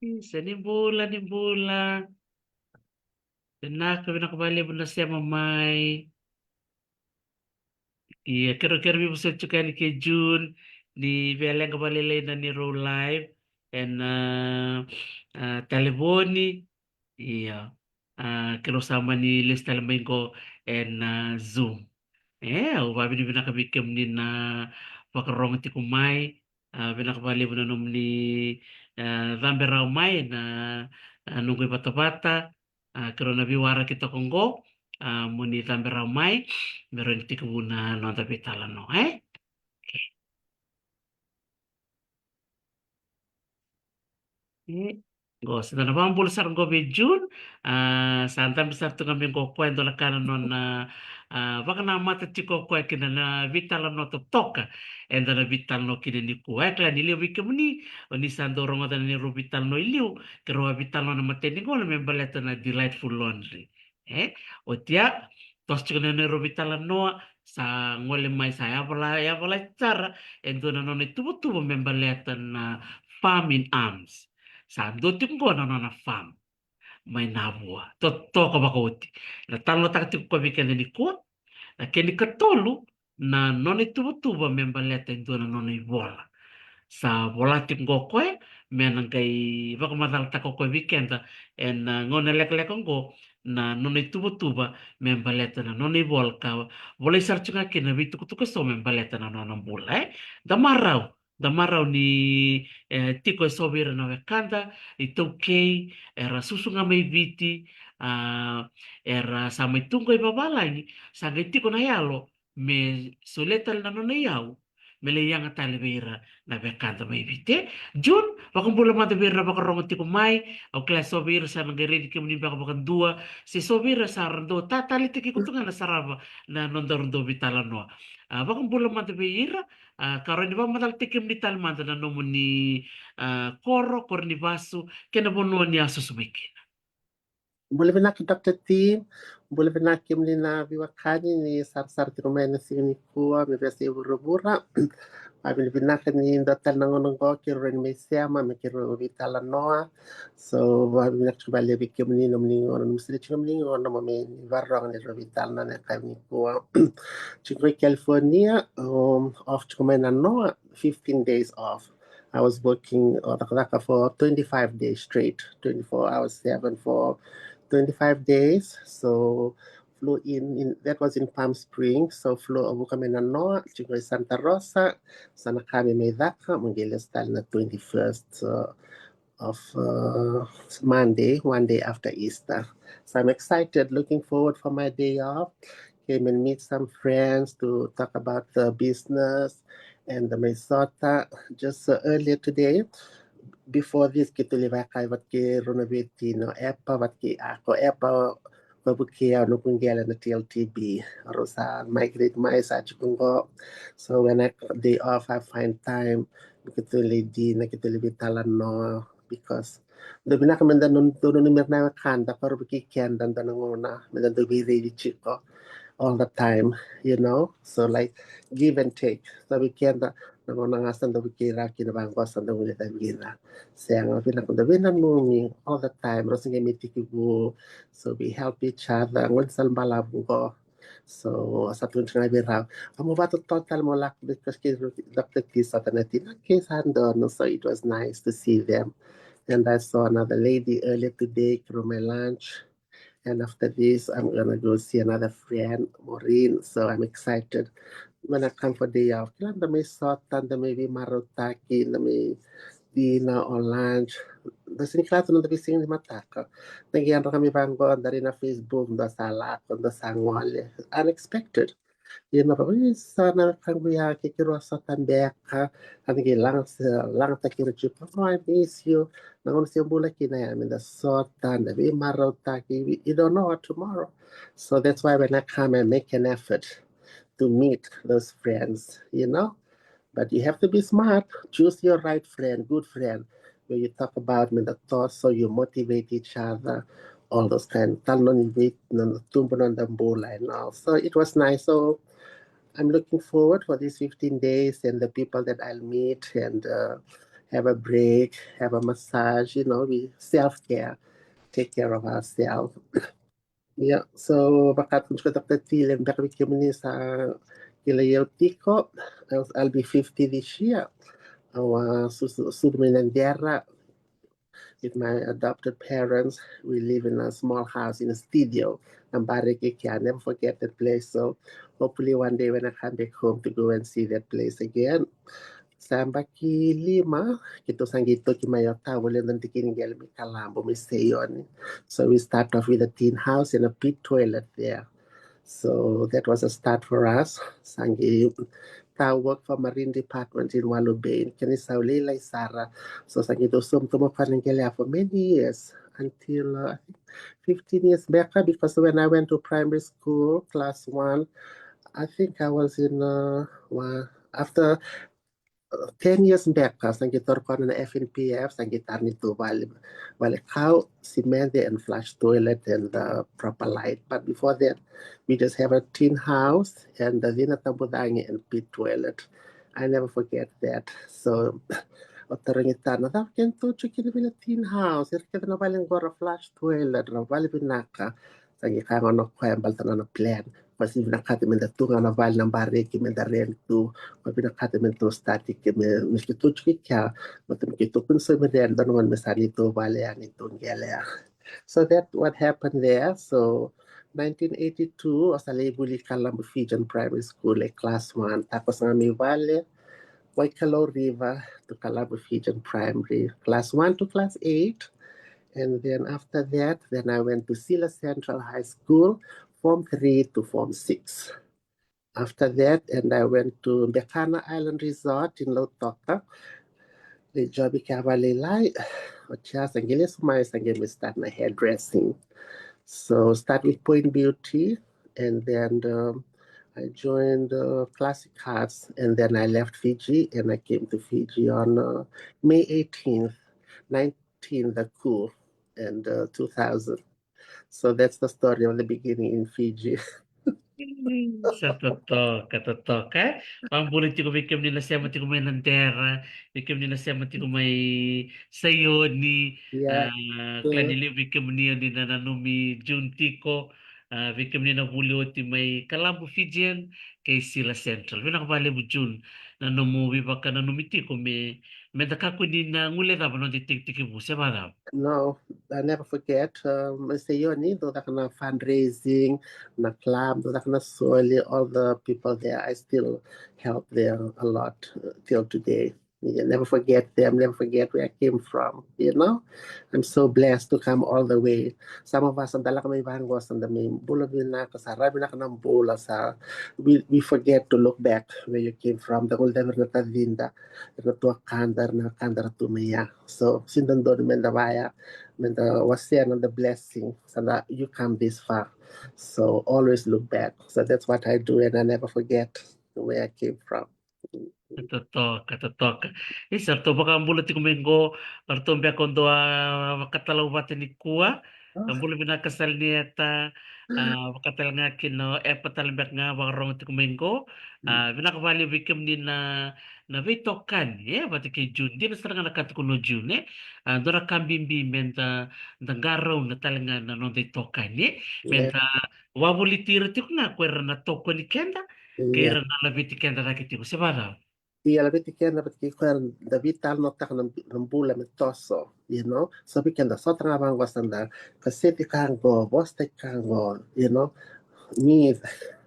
Isa ni bula. Vinaka, vinakubali mo na siya mamay. Iya, kero-kero mi busa chukani kay June ni Bella kabalilay na ni Row Live and Taleboni. Iya. Kero sama ni Les Talamingo and Zoom. Ubabi ni binakabikim ni na pakarong ti kumay. Binakabali mo na nung ni Zambe Raumay na nunggoy bata-bata. Kero na biwara kita konggo. Muni Zambe Raumay. Meron ti kubuna nonta Veitalanoa. Gosto na naman bulsar go bejun. Santam besar tu kami ko kwento la kana non baka na mata chiko kwa kina na vitala no to toka. Enda na vital no kina ni kwa kla ni liu wike muni. Oni sando rongo dan ni ro vital no iliu. Kero wa vital no na mateni ko na membaleta na delightful laundry. O tia tos chiko na ni ro vitala no sa ngole mai sa ya pala cara. Endo na no ni tubo membaleta na farm in arms. Sa dotim ko na fam may nabua to ka bakoti na talo takti ko weekend ni ko na keni katolu na noni tuba membaleta ndo na noni bola sa volatim go koe menang kai baka madal tako ko weekend en ngone lek ngo na noni tuba membaleta na noni bol ka boleh sarchunga kina vitu kutuka so membaleta na nona bola damarau ni tiko e sobira na wekanda i toukei era susunga mai viti era sa mai tungo i babalangi sa ngai tiko na yalo me soletal na nona iau me le yanga tale beira na wekanda mai vite Jun bakampula mata beira bakarongo tiko mai au klas sobira sa ngai redi kemuni bakandua si sobira sa rando tatali tiki kutunga na sarava na nondo Veitalanoa bakampula mata beira karo ni ba madal tikim ni talmanta na nomo ni koro ni basu kena bono ni aso sumiki. Boleh benaki Dr. Tim, boleh benaki mlina veiwekani ni sar-sar tirumena sini kuwa mebesi bura-bura. Abi benaki ni datal nangonongo kiro ni sema me kiro Veitalanoa. So abi benaki bali bikim ni nomni ngono msiri chino ni ngono mame varrong ni Veitalanoa ne kami kuwa. Chikoi California off chumena noa 15 days off. I was working for 25 days straight, 24 hours 7 for 25 days. So flew in that was in Palm Springs. So flew over kami na Noa, chico Santa Rosa, sana kami may Vinaka, mangilis tal na 21st of Monday, one day after Easter. So I'm excited, looking forward for my day off. Came and meet some friends to talk about the business and the Minnesota. Just earlier today, before this kita livakai wat ke renovate no apa wat ke ako apa pabukia no kunggela na TLTB rosa migrate my sa chikungo. So when I day off I find time kita lady na kita Veitalanoa because the binaka menda nun ni mirna kanda para biki kenda ngona menda do be ready chico all the time, you know. So like give and take. So we can't nangonangasan daw kira kinabangkosan daw ulit ang gira. Saya nga pinakundawin mo all the time. Rosing mitikibu. So we help each other. Ngon sal malabo ko. So sa tuwing nga biraw. Amo ba total mo lak because Dr. Kisa tanatin. Kisan doon. So it was nice to see them. And I saw another lady earlier today through my lunch. And after this, I'm gonna go see another friend, Maureen. So I'm excited. When I come for day off, kailan may sotan, may marutaki, may dinner or lunch. Tapos niklato nung tabising ni Mataka. Nagyan kami banggo, dari na Facebook, da sala, da sangwale. Unexpected. Yun na pa, sana kang buya kikiro sa tandeka. Ang lang takiro chupa. Oh, I miss you. Nangon siya bula kinaya. I mean, the sotan, the maraw taki. You don't know what tomorrow. So that's why when I come, I make an effort to meet those friends, you know. But you have to be smart. Choose your right friend, good friend. Where you talk about the thoughts, so you motivate each other, all those kind. Talon invite tumbo ng bola and all. So it was nice. So I'm looking forward for these 15 days and the people that I'll meet and have a break, have a massage, we self-care, take care of ourselves. Yeah, so bakat ko tatil back with kami sa Kilayaw Tiko. I'll be 50 this year. Susuminandera with my adopted parents. We live in a small house in a studio. Nambariki, I'll never forget that place. So hopefully one day when I come back home to go and see that place again. Samba ki lima, kito sangito ki mayota, wala nang tikinigel mi kalambo mi seyon. So we start off with a tin house and a pit toilet there. So that was a start for us. Sangi Tao worked for Marine Department in Wallow Bay in Kenisaulila, Sara. So Sangi Dosum Tomokanangelia for many years until I think 15 years back because when I went to primary school, class one, I think I was in after 10 years back, sang gitar ko na FNPF, sang gitar nito bali cow, cement and flush toilet and proper light. But before that, we just have a tin house and the Vinatambudangi and pit toilet. I never forget that. So, otarangita na daw kento chikin bila tin house. Irkita na baling gora flush toilet na bali Vinaka. Sang ikangon no kwembal na plan. Pasi Vinaka men da tunga na bali ng bariki men da rentu. Pinakatimento static miskito chikya but mikito kun so meden don one mesanito vale anito ngele. So that what happened there. So 1982 osalebuli Kalambo Fijian Primary School like class 1 tapos ngami vale Waikalo River to Kalambo Fijian Primary class 1 to class 8 and then after that then I went to Sila Central High School form 3 to form 6. After that, and I went to Bekana Island Resort in Lautoka. The job Cavalilai, Ochas and Gillis Mice and me start my hairdressing. So start with Point Beauty, and then I joined Classic Arts, and then I left Fiji, and I came to Fiji on May 18th, 19, the coup, and 2000. So that's the story of the beginning in Fiji. Sa totoo ka. Pambulit ko bikim nila siya mati kumay ng terra, bikim nila siya mati kumay sayo ni Yeah. klanili bikim niya ni nananumi Juntiko, bikim ni na bulyo ti may Kalambo Fijian kay sila Central. Binakabali mo Jun, nanumuwi baka nanumiti ko may dakako din na nguli na ba no titik-tiki mo siya ba. No, I never forget. Say yoni do that kind of fundraising, na club, do that kind of solely all the people there. I still help them a lot till today. You never forget them, never forget where I came from. I'm so blessed to come all the way. Some of us, ang dala kami bangos, ang dami bula Vinaka, sa rabi na ka ng bula sa, we forget to look back where you came from. The old never natadinda, natuwa kandar tumaya. So, sindando men the vaya, men the wasiyan and the blessing, so that you come this far. So, always look back. So, that's what I do, and I never forget where I came from. Katotoka. Sarto baka ang bulat ko menggo karton be kondo makatalaw bata ni kuwa. Ang bulat binakasal niya ta makatal nga kino epatal bek nga warong ti menggo. Binakabali bikem ni na vitokan. Bati kay June. Di na sa nga nakat ko no June. Dora kambimbi menta dangaraw na talaga na non tokan Yeah, menta wawulitir ti ko na kwera na toko ni kenda. yeah. Kaya na labiti kenda na kiti ko si Bada. Iya lebih tiken dapat kikuan David tal notak ng bula met Toso, so we can the sotra bang wasanda kaseti kango, boste kango, me.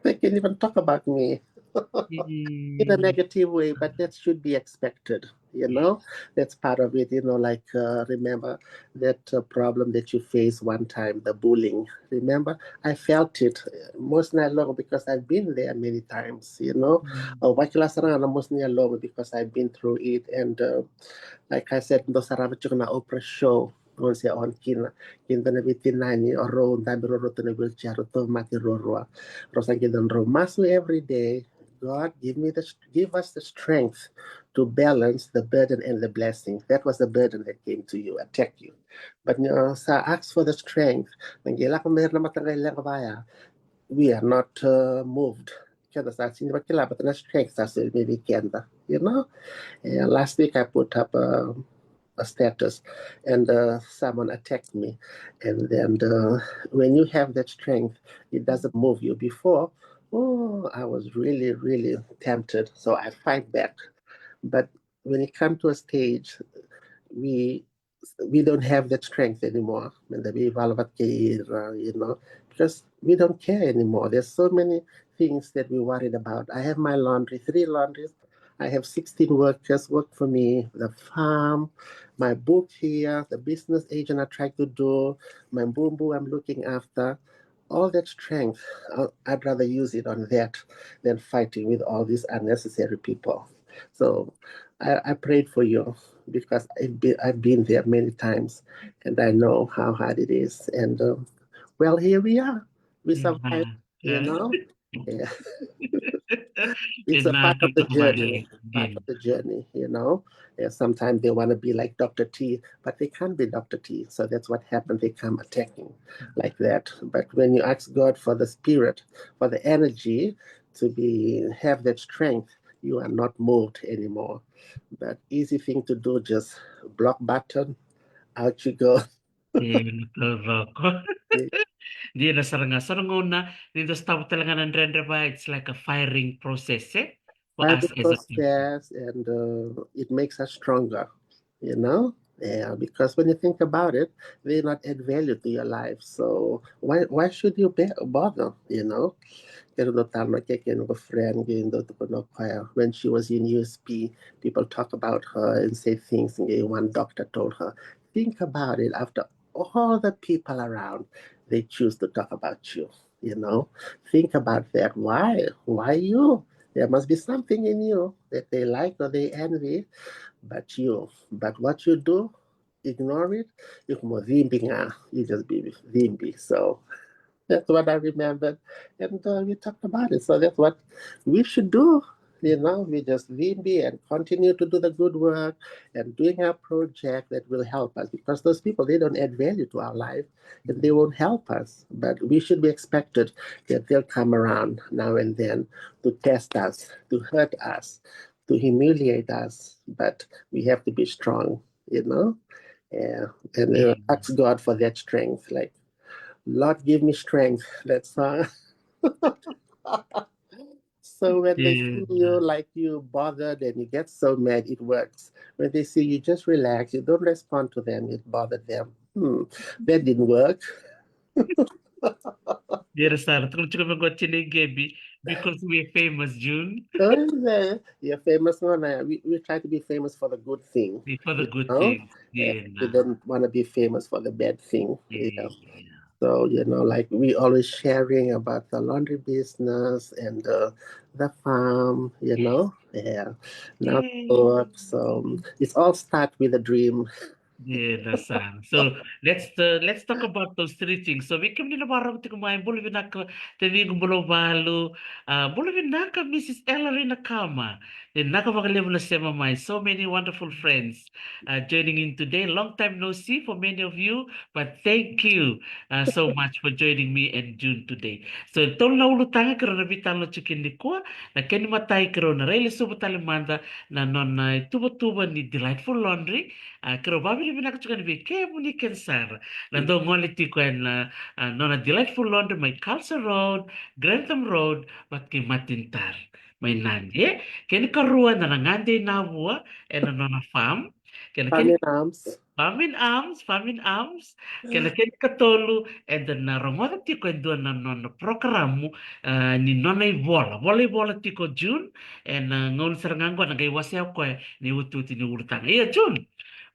They can even talk about me in a Hmm. negative way, but that should be expected. That's part of it. Like remember that problem that you faced one time, the bullying. Remember, I felt it most not long because I've been there many times. Most not long because I've been through it, and like I said, no sarap na Oprah show. Kung siya on kinda na bitinani or ro dami ro to na wheelchair to mati ro rosa kinda ro masu every day. God, give us the strength to balance the burden and the blessing. That was the burden that came to you, attack you. But sa ask for the strength. Nanggila kung meron na matangay lang kabaya, we are not moved. weekend sa sini bakila but na strength sa sini weekend, you know. And last week I put up a status and someone attacked me, and then when you have that strength, it doesn't move you. Before, oh, I was really tempted, so I fight back. But when it comes to a stage, we we don't have that strength anymore. And we you know, because we don't care anymore. There's so many things that we're worried about. I have my laundry, 3 laundries. I have 16 workers work for me, the farm, my book here, the business agent I try to do, my boom boom I'm looking after. All that strength, I'd rather use it on that than fighting with all these unnecessary people. So I prayed for you because I've been there many times and I know how hard it is. And well, here we are. We survived, you know. Yeah. It's a part of Vinaka the journey, kembali. you know. Yeah, sometimes they want to be like Dr. T, but they can't be Dr. T. So that's what happened. They come attacking like that. But when you ask God for the spirit, for the energy to have that strength, you are not moved anymore. But easy thing to do, just block button, out you go. Roko. Di na saranga dito stop talaga ng Rendreva. It's like a firing process for Find us the as a people. process and it makes us stronger, you know? Yeah, because when you think about it, they not add value to your life. So why should you bother, you know? Kaya no tama kaya kaya no friend kaya no to no kaya when she was in USP, people talk about her and say things. And one doctor told her, think about it. After all the people around, they choose to talk about you. You know, think about that. Why? Why you? There must be something in you that they like or they envy, but you. But what you do, ignore it. You just be dhimbi. So that's what I remembered. And we talked about it. So that's what we should do. You know, we just be and continue to do the good work and doing our project that will help us because those people, they don't add value to our life and they won't help us. But we should be expected that they'll come around now and then to test us, to hurt us, to humiliate us. But we have to be strong, you know? Yeah. And ask God for that strength. Like, Lord, give me strength. That's so when they see you like you bothered and you get so mad, it works. When they see you just relax, you don't respond to them, it bothered them. That didn't work. Dear sir, kung chika Gaby, because we're famous, June, You're famous one. We try to be famous for the good thing, for the you good know. things. And Yeah, we na. don't want to be famous for the bad thing. Yeah. Yeah. So, you know, like we always sharing about the laundry business and the farm, you know. Yeah. Now Yay. work. So it's all start with a dream. Yeah, that's so let's talk about those 3 things. So we came in barang ti kumain bulu vinaka tevi gumbulo balu bulu vinaka Mrs. Ellery Nakama. Then naka makalimu na sema mai. So many wonderful friends joining in today. Long time no see for many of you, but thank you so much for joining me and June today. So tol na ulo tanga karena vitalo chicken ni ko na keni matai karona rele subo talimanda na non tuba ni Delightful Laundry. Kero babili binaka chukan bi ke muni kensar. Lando ngoli ti kwen nona Delightful Laundry may Culture Road, Grantham Road, bat ki Matintar. May nandi. Keni karuan na nangande na bua and nona farm. Keni Family arms. Famin Arms, kena katolu, and then na rongoda tiko endua na non programu ni nona i bola tiko June, and ngol sarangango na kay wasya ko ni ututi ni urtang. Iya June,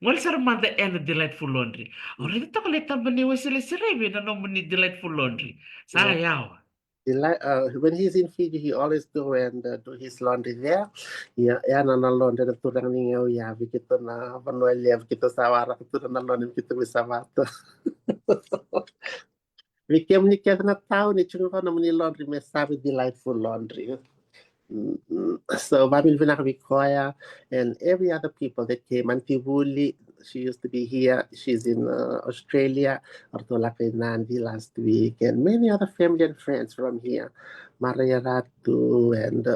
ngol saramanda and Delightful Laundry. Already to kalita ba ni wasile sirebi na no ni Delightful Laundry. Yeah. Sayaw. When he's in Fiji, he always go and do his laundry there. Yeah, yeah, na laundry na turang ningaw ya, kita na panuelya, kita sawara, kita na laundry, kita bisawata. Vikiam ni kaya na tao ni chungo na muni laundry, may sabi delightful laundry. So Babil Vinaka and every other people that came, Antibuli, She used to be here. She's in Australia. Ortola kay Nandi last week, and many other family and friends from here. Maria Ratu and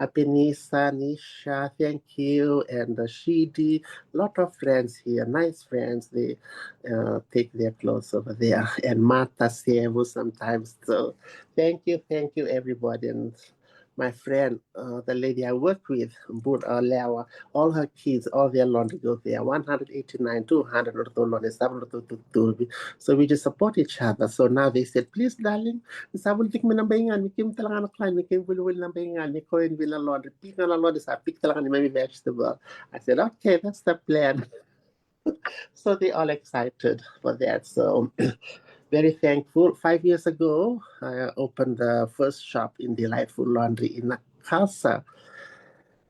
Apenisa, Nisha, thank you, and Shidi. Lot of friends here, nice friends. They take their clothes over there, and Martha Sevu sometimes. So thank you, everybody, and my friend, the lady I work with, Bud Lewa, all her kids, all their laundry go there, 189, 200 or so laundry, 700. So we just support each other. So now they said, please, darling, sabon tik mo ng bahingan, mi kim talaga na client, mi kim bulwil ng bahingan, mi ko in villa laundry, pick na lang laundry, sa pick talaga ni mami vegetable. I said, okay, that's the plan. So they all excited for that. So very thankful. 5 years ago, I opened the first shop in Delightful Laundry in Nakasa.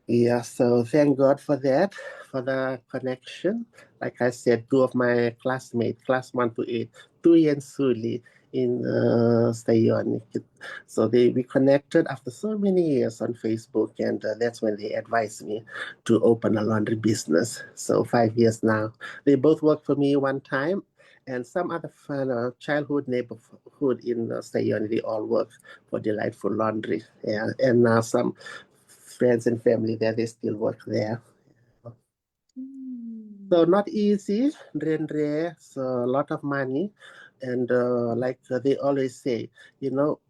Yeah, so thank God for that, for the connection. Like I said, two of my classmates, class 1 to 8, Tui and Suli in Stayon. So we connected after so many years on Facebook, and that's when they advised me to open a laundry business. So 5 years now. They both worked for me one time, and some other childhood neighborhood in Stayon, they all work for Delightful Laundry. Yeah, and now some friends and family there, they still work there. So not easy, Rendre, so a lot of money. And like they always say, you know,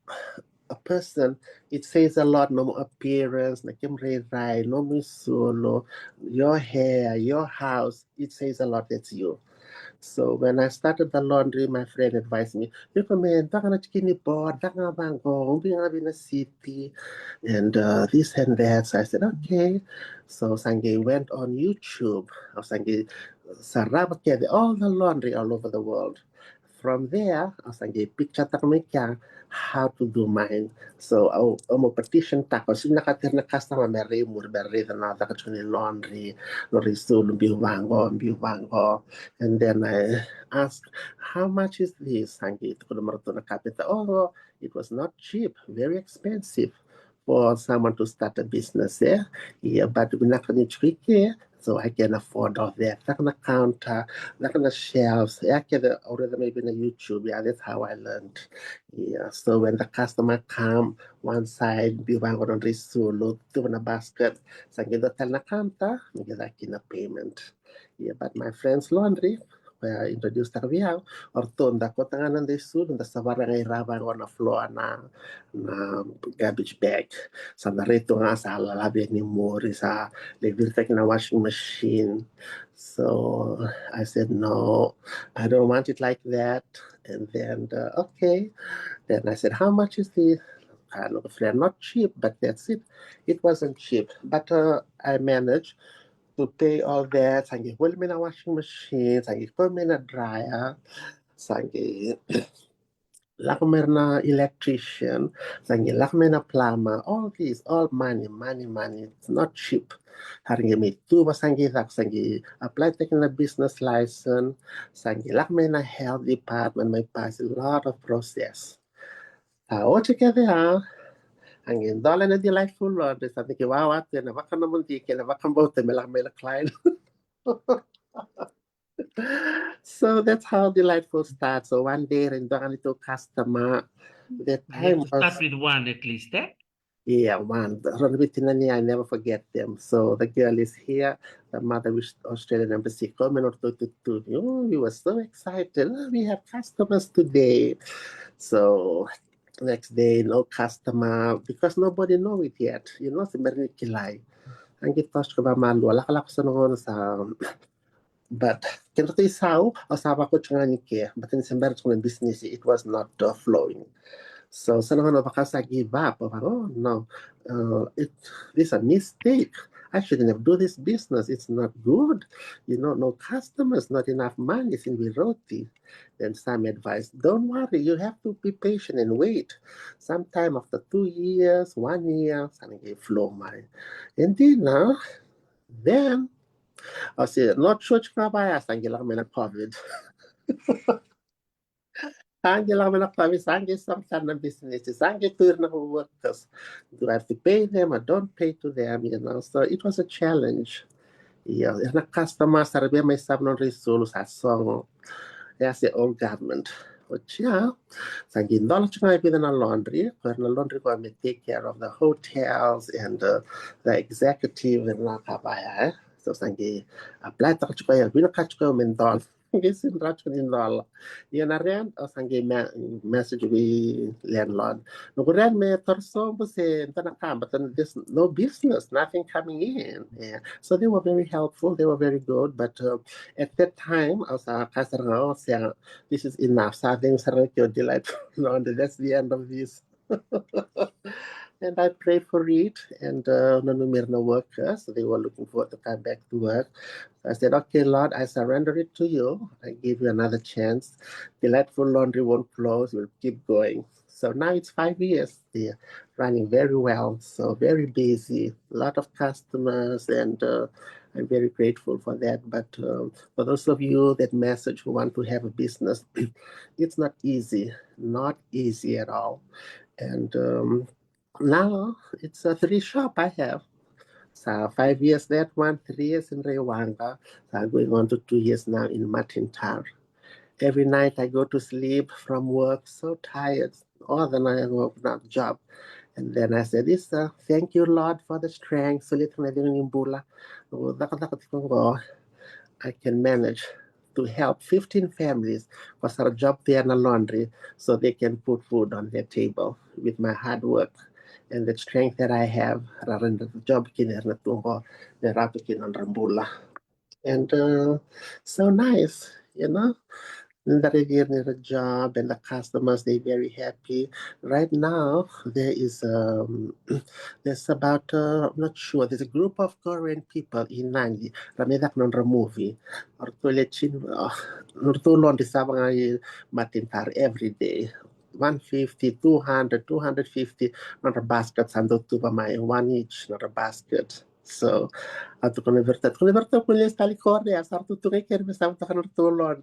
a person, it says a lot, no appearance, no solo, your hair, your house, it says a lot, that's you. So when I started the laundry, my friend advised me, you come in, baka na chikini board, baka nga bangko, umbi na city, and this and that. So I said, okay. So Sange went on YouTube. Sange sarap all the laundry all over the world. From there, Sange picture takmika how to do mine. So I'm a petition tako. So nakatir na customer meri murberry na takachuni laundry, lorisul biwango. And then I asked, how much is this? Sange to na kapita. Oh, it was not cheap, very expensive for someone to start a business there. Yeah, but Vinaka ni tricky, so I can afford all that. Like on the counter, like on the shelves. I can already maybe on YouTube. Yeah, that's how I learned. Yeah, so when the customer come, one side, biwang on risulu, to na basket, so I get the tell na counter, I get like in a payment. Yeah, but my friend's laundry, where I introduced her or tunda ko tanganan de sud, and the savara ngay rabang on the floor na garbage bag. Sa narito nga sa lalabi ni Mori sa nagdirect na washing machine. So I said, no, I don't want it like that. And then, okay. Then I said, how much is the kind of flare? Not cheap, but that's it. It wasn't cheap, but I managed to pay all that. Sangi wala may na washing machine, sangi ko may na dryer, sangi lakmer na electrician, sangi lakmer na plumber, all these, all money. It's not cheap. Haring may tuba sangi sangi apply taking a business license, sangi lakmer na health department may pass a lot of process. Altogether, ang indola na delightful Lord, sabi ki wawat, na baka naman di, na baka bote, may na client. So that's how delightful starts. So one day, rin doon nito customer. The You have time to start was, with one at least, eh? yeah, one. I never forget them. So the girl is here. The mother with Australian embassy coming or to. Oh, we were so excited. Oh, we have customers today. So next day, no customer because nobody know it yet. You know, si Meron Kilay. Ang gitos ko ba malu, wala ka sa sa but kaya ito isaw, asawa ko tsaka ni Kia, but in December ko ng business, it was not flowing. So sa naman baka sa give up, oh no, this is a mistake. I shouldn't have do this business. It's not good. You know, no customers, not enough money. It's in roti. Then some advice, don't worry, you have to be patient and wait. Sometime after 2 years, 1 year, something flow my. And then kasi not sure ka ba sangi lang kami ng COVID. Sangi lang kami ng COVID. Sangi some ng business. Sangi tuir na workers. Do I have to pay them or don't pay to them, you know? So it was a challenge. Yeah, na customer sarbe may sab non resulu sa song. That's the old government. Which yeah, so again, knowledge I be in a laundry, where the laundry go and take care of the hotels and the executive and nakabaya. So sangi apply to ko we no catch ko men dol. Guess in rach ko din dol. Yan na rin o sangi message we landlord. No ko rin may torso mo se tanaka but then there's no business, nothing coming in. Yeah. So they were very helpful, they were very good, but at that time I was kasar saying this is enough. Saving your delightful laundry. That's the end of this. And I prayed for it, and no workers. They were looking forward to come back to work. So I said, okay, Lord, I surrender it to you. I give you another chance. Delightful laundry won't close. We'll keep going. So now it's 5 years. They're running very well. So very busy. A lot of customers, and I'm very grateful for that. But for those of you that message who want to have a business, it's not easy at all. And now it's a three shop I have. So 5 years that one, 3 years in Rewanga. So I'm going on to 2 years now in Matintar. Every night I go to sleep from work so tired. All the night I go not job. And then I said, this, thank you, Lord, for the strength. So little in Bula. I can manage to help 15 families because our job there in the laundry so they can put food on their table with my hard work and the strength that I have. The job and so nice, you know. The job and the customers, they're very happy. Right now, there is there's about I'm not sure. There's a group of Korean people in Nandi. Ramedak non movie or toiletin or tulon di sabang ay matintar every day. 150, 200, 250 not a basket sando tuba my one each not a basket. So ato converted ko les tali Korea sarto tu kay kerbe sa tulon.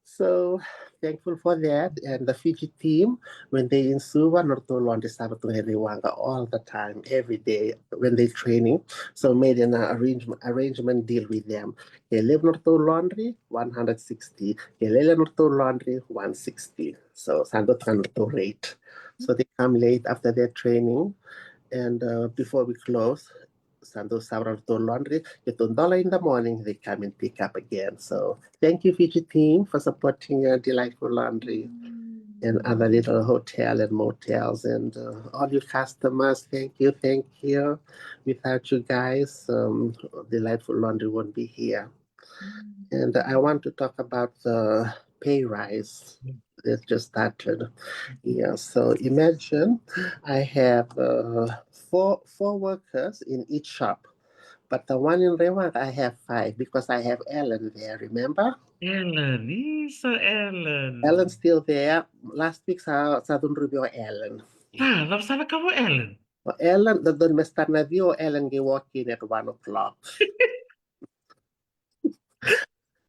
So thankful for that. And the Fiji team, when they in Suva, Nortolo, they Sabatungeriwanga all the time, every day when they training. So made an arrangement deal with them. Keleb Norto Laundry, 160. Kelele Norto Laundry, 160. So Sando Norto rate. So they come late after their training. And before we close, Sando Sabra to laundry, $1 in the morning, they come and pick up again. So thank you, Fiji team, for supporting Delightful Laundry and other little hotel and motels and all your customers. Thank you, thank you. Without you guys, Delightful Laundry won't be here. And I want to talk about the pay rise that just started. Yeah, so imagine I have four workers in each shop, but the one in Reward I have five because I have Ellen there. Remember? Ellen, Isa Ellen. Ellen's still there. Last week sa dun review Ellen. Ah, napasama ka mo, Ellen. Ellen, the doon may start na view, Ellen walk in at 1 o'clock.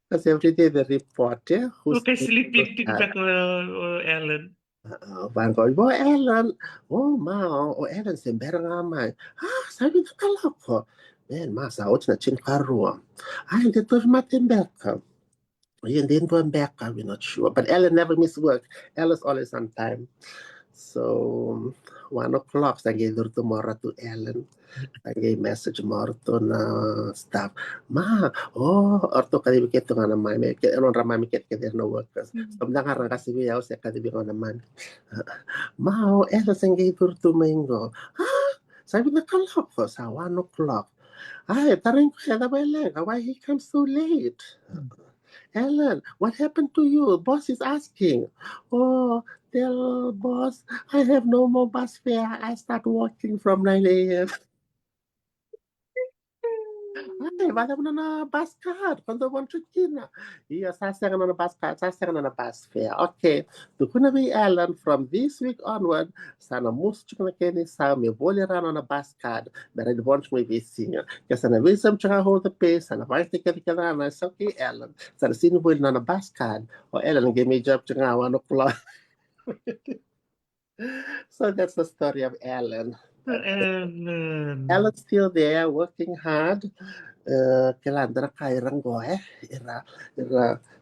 Because every day the report, yeah, who's Okay, sleeping thing back Ellen. Van Gogh, oh Ellen, oh ma, oh Ellen sembera nga mai. Ah, sabi na kala ko. Man, masaot na chinkarua. Ah, hindi to matembeka. Hindi to mbeka, we're not sure. But Ellen never miss work. Ellen's always on time. So, 1 o'clock, I gave her tomorrow to Ellen. I gave message mo to na staff. Ma, orto kadibikit nga naman. May ano ramami kit kit no workers. So, nakarang kasi biyaw siya kadibik nga naman. Ma, Ellen sangay to mango. Ah, sabi na kalak ko sa 1 o'clock. Ay, taring ko siya na ba why he comes so late? Ellen, what happened to you? Boss is asking. Oh, tell boss, I have no more bus fare. I start walking from 9 a.m. Ay, wala mo na na bus card. Quando mo na. Iya, sasaya na bus card. Sasaya na bus fare. Okay. Dukun na may Ellen from this week onward. Sana musto na kini sa may boli rano na bus card. Pero the bunch mo ibisin. Kasi na wisdom tsaka hold the pace. Sana vice ticket ka na. It's okay, Ellen. Sana sino boli na bus card. O Ellen, give me job tsaka 1 o'clock. So that's the story of Ellen. Ellen. Alan's still there, working hard. Kailangan kay Rangoy, ira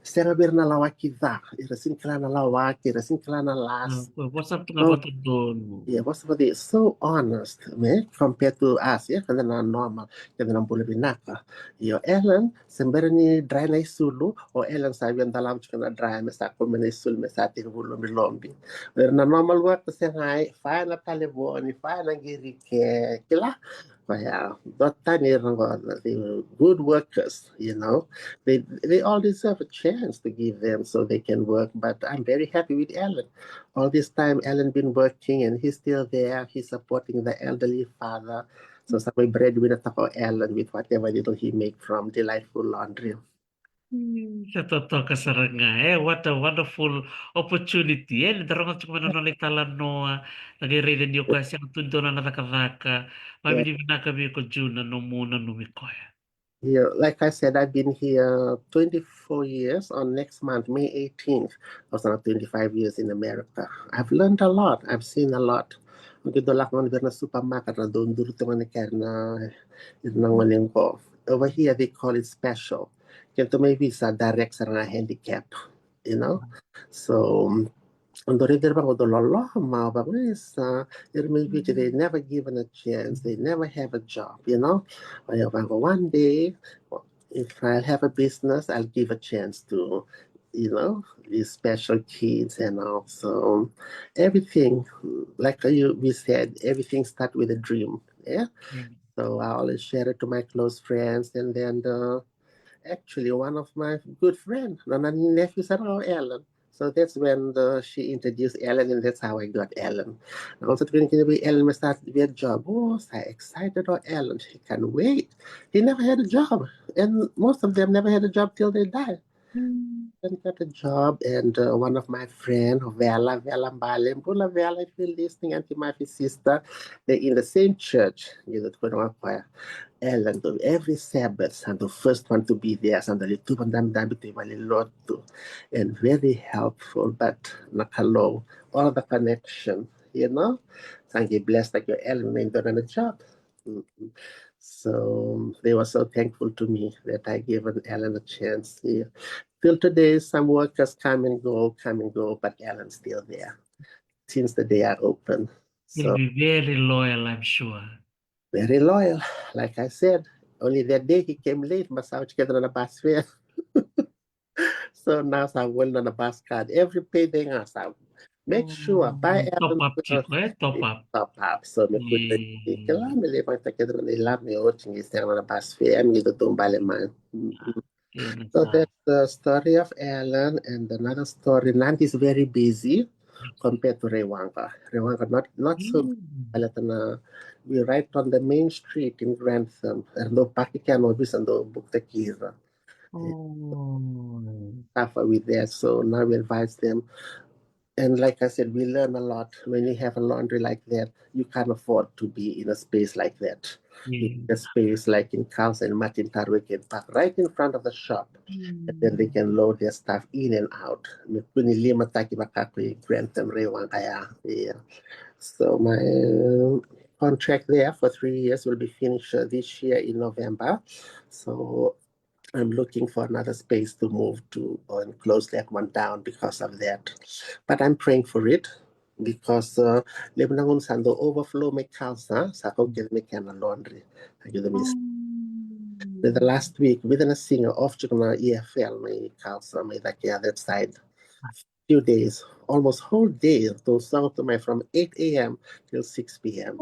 serabir na lawaki da, ira sin kailangan lawaki, ira sin kailangan las. What's up nga No, ba ito doon? yeah, what's about it? So honest, me, compared to us, yeah, kada na normal, kada na bula binaka. Yo, Ellen, sembera ni dry na isulu, o Ellen sabi ang dalam chika na dry, me sa ko na isul, me sa ati bulo mi lombi. Pero na normal work, kasi ngay, fine na taliboni, fine na girike, kila. Kaya, that time, they were good workers, you know. They all deserve a chance to give them so they can work, but I'm very happy with Ellen. All this time, Alan been working and he's still there. He's supporting the elderly father. So sa may breadwinner ako, Alan, with whatever little he make from Delightful Laundry. Sa totoo kasarang nga what a wonderful opportunity. Darong at kumano na Veitalanoa, nag-read niyo kasi ang tundo na natakataka. Yeah. Mabili na kami ko Juhne no muna numikoya. Yeah, like I said, I've been here 24 years. On next month, May 18th, I was now 25 years in America. I've learned a lot. I've seen a lot. Magdulak man na supermarket na doon duro man na nang ko. Over here, they call it special. Kaya may visa direct sa nga handicap, you know? So, they never given a chance. They never have a job, you know. One day, if I have a business, I'll give a chance to, you know, these special kids and also everything. Like we said, everything starts with a dream. Yeah. So I always share it to my close friends, and then actually one of my good friends, my nephew said, "Oh, Ellen." So that's when she introduced Ellen, and that's how I got Ellen. And also, when Ellen start a job, oh, so excited about Ellen. She can't wait. He never had a job, and most of them never had a job till they die. And got a job, and one of my friend, Vela Mbale, Mbula Vela, if you're listening, Auntie my sister, they're in the same church, you know, Ellen, every Sabbath, and the first one to be there, and the little one lot too, and very helpful, but nakalo, all the connection, you know. Thank you, blessed like your Ellen ain't done a job. Mm-hmm. So they were so thankful to me that I gave Ellen a chance. Yeah. Till today, some workers come and go, but Ellen's still there since the day I opened. He'll So be very loyal, I'm sure. very loyal. Like I said, only that day he came late, masaw together on a bus fare. So now sa well on a bus card. Every payday nga sa make sure buy Top Ellen up, chico, top up. top up. So me could kailangan may limang together on ilam may oching isang on a bus fare. I'm going to baliman. So that's the story of Ellen, and another story. Land is very busy compared to Rewanga. Rewanga not so. Na we right on the main street in Grantham. Ando pakikano bisando buktakira. Suffer with that. So now we advise them. And like I said, we learn a lot. When you have a laundry like that, you can't afford to be in a space like that. A space like in Carlson and Martin Tarwe can park right in front of the shop. And then they can load their stuff in and out. So my contract there for 3 years will be finished this year in November. So I'm looking for another space to move to and close that one down because of that. But I'm praying for it because Lebanon sando overflow may cause sa ko get me can laundry. The last week, within a singer off to na EFL may cause may that side. Few days, almost whole day, those sound to my from 8 a.m. till 6 p.m.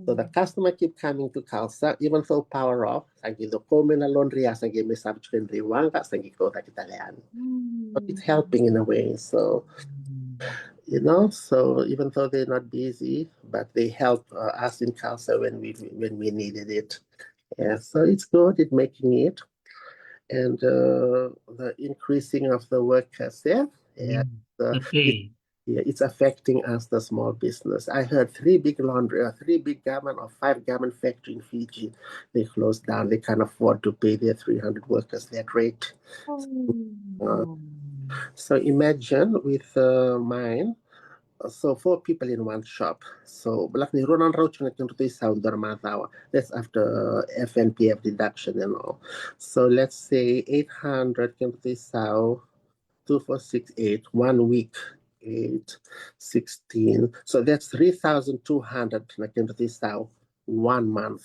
So the customer keep coming to Kalsa, even though power off, sagi do come na laundry, sagi may subscribe riwanga, sagi ko ta Italian. But it's helping in a way. So, you know, so even though they're not busy, but they help us in Kalsa when we needed it. Yeah, so it's good. It's making it, and the increasing of the workers there. Yeah, it's affecting us, the small business. I heard 3 big laundry, 3 big garment or 5 garment factory in Fiji. They closed down. They can't afford to pay their 300 workers that rate. So imagine with mine, So 4 people in one shop. So balak ni Ronan raw chung natin ito sound darmatawa. That's after FNPF deduction and all. So let's say 800 can ito sound 2468 1 week 8 16. So that's 3,200 na can ito sound 1 month.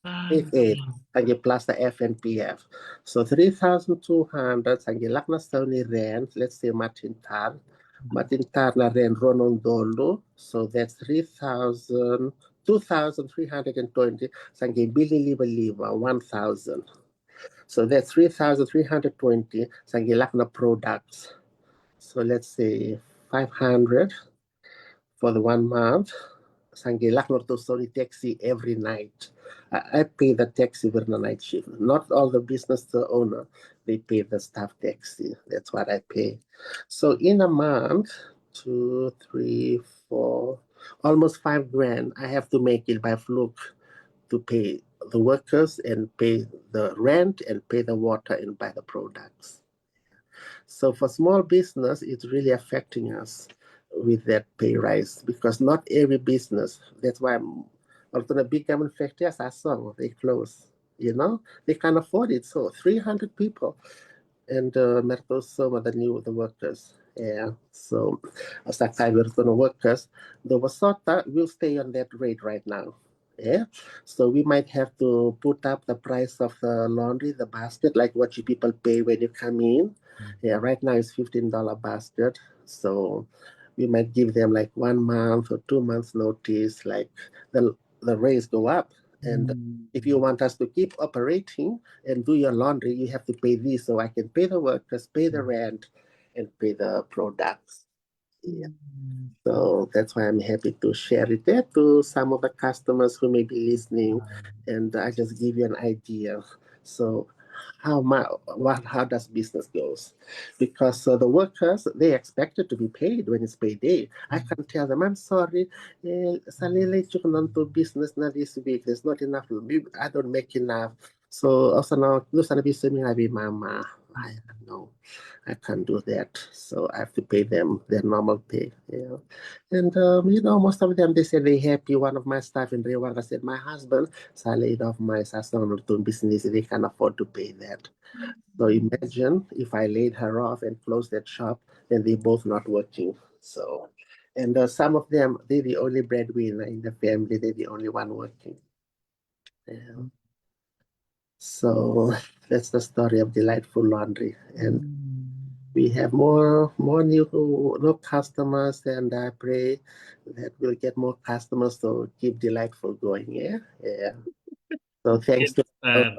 88 lagi plus the FNPF. So 3,200 lagi lak na sa ni rent, let's say Matintal. Matintal na rent Ronon Dolo. So that's 3,000, 2,320. Sangi Billy Liba 1,000. So that's 3,320. Sangi lak na products. So let's say 500 for the 1 month. Sangilak to Sony taxi every night. I pay the taxi for the night shift. Not all the business owner, they pay the staff taxi. That's what I pay. So in a month, 2, 3, 4, almost 5 grand, I have to make it by fluke to pay the workers and pay the rent and pay the water and buy the products. So for small business, it's really affecting us with that pay rise because not every business. That's why also the big government factories are so they close. They can't afford it. So 300 people and some of the workers. Yeah. So as a time we're going to workers, the Wasota will stay on that rate right now. Yeah. So we might have to put up the price of the laundry, the basket, like what you people pay when you come in. Yeah, right now it's $15 basket. So we might give them like 1 month or 2 months notice, like the rates go up. And if you want us to keep operating and do your laundry, you have to pay this. So I can pay the workers, pay the rent, and pay the products. Yeah. So that's why I'm happy to share it there to some of the customers who may be listening, and I just give you an idea. So how does business goes? Because the workers they expected to be paid when it's payday. I can tell them I'm sorry, salile to business na this week. There's not enough. I don't make enough. So also now, mama. I know. I can't do that. So I have to pay them their normal pay. Yeah. And, most of them, they say they're happy. One of my staff in Rewanga said, my husband, so I laid off my doing business. They can afford to pay that. So imagine if I laid her off and closed that shop, then they both not working. So, and some of them, they're the only breadwinner in the family. They're the only one working. Yeah. So that's the story of Delightful Laundry. And we have more new customers, and I pray that we'll get more customers to keep Delightful going. Yeah. So thanks to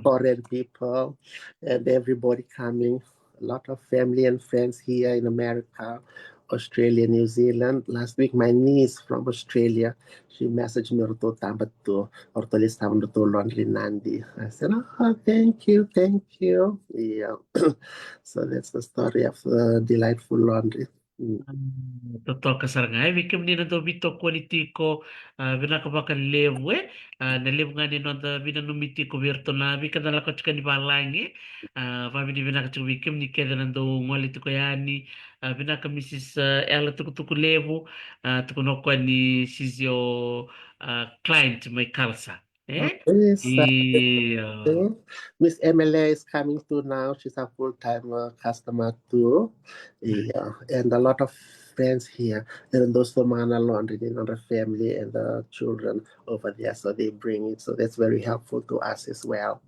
foreign people and everybody coming. A lot of family and friends here in America, Australia, New Zealand. Last week, my niece from Australia, she messaged me to Tambatu or to list to Laundry Nandi. I said, oh, thank you. Yeah. So that's the story of Delightful Laundry. Totoo ka saranga wiki menina do vito politiko Vinaka baka levo na levo nga ni nonda vina no mitiko virto na vika na lako chika ni balangi va vini Vinaka chika wiki mni keda nando ngoli tiko yani Vinaka Mrs. Ela tuku levo tuku no kwa ni sizio client may kalsa Yes, yeah. Miss Emily is coming too now. She's a full-time customer too. Yeah, and a lot of friends here. And those from Mana Laundry, the family and the children over there, so they bring it. So that's very helpful to us as well.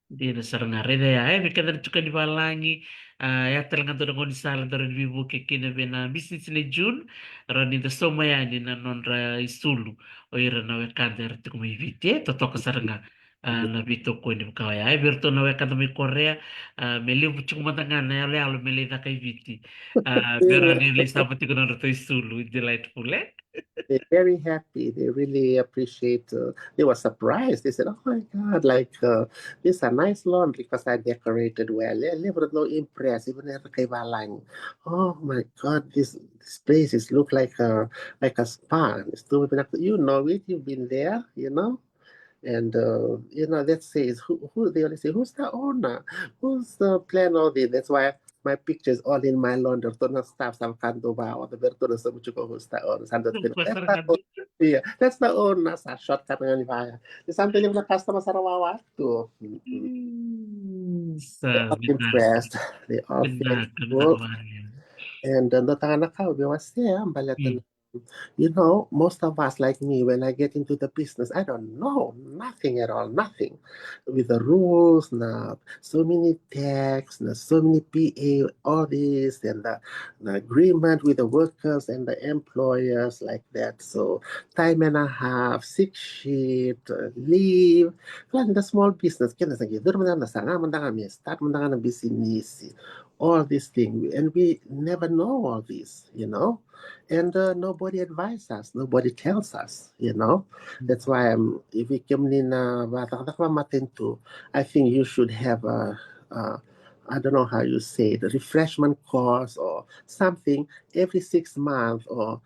Dia na saranga rede ya vika na chuka ni balangi ya talanga to ngoni sala do ni vivu ke kina bena business ni June rani da soma ya ni na nonra isulu o ira na wekanda rti kuma ivite to toka saranga na vito ko ni mkawa ya virto na wekanda mi Korea me livu chukuma tanga na ya lealo me le da kai viti berani le sabati ko na to isulu delightful They're very happy. They really appreciate. They were surprised. They said, "Oh my God! Like this is a nice lawn because I decorated well." They were no impressed. Even if kay balang, oh my God! This place is look like a spa. It's too, you know it. You've been there. And that says who they only say who's the owner, who's the planner of it. That's why my pictures all in my laundry. Tono staff sa kanto ba o berto sa mucho ko gusta o sandot pin. Yeah, that's the own nasa shortcut nga ni Vaya. Di sampai yung na customer sa rawawa to. They're all Sabi na. impressed. They all Vinaka na thankful. kawayan. And the tanaka we was there, balatan. Most of us, like me, when I get into the business, I don't know nothing at all, nothing. With the rules, now, so many tax, now, so many PA, all this, and the agreement with the workers and the employers, like that. So, time and a half, sick sheet, leave. Like the small business, kaya nasa gidur mo na sanga man kami, start man na business, all these things, and we never know all this. And nobody advises us, nobody tells us. That's why if we come in I think you should have I don't know how you say it, a refreshment course or something every 6 months, or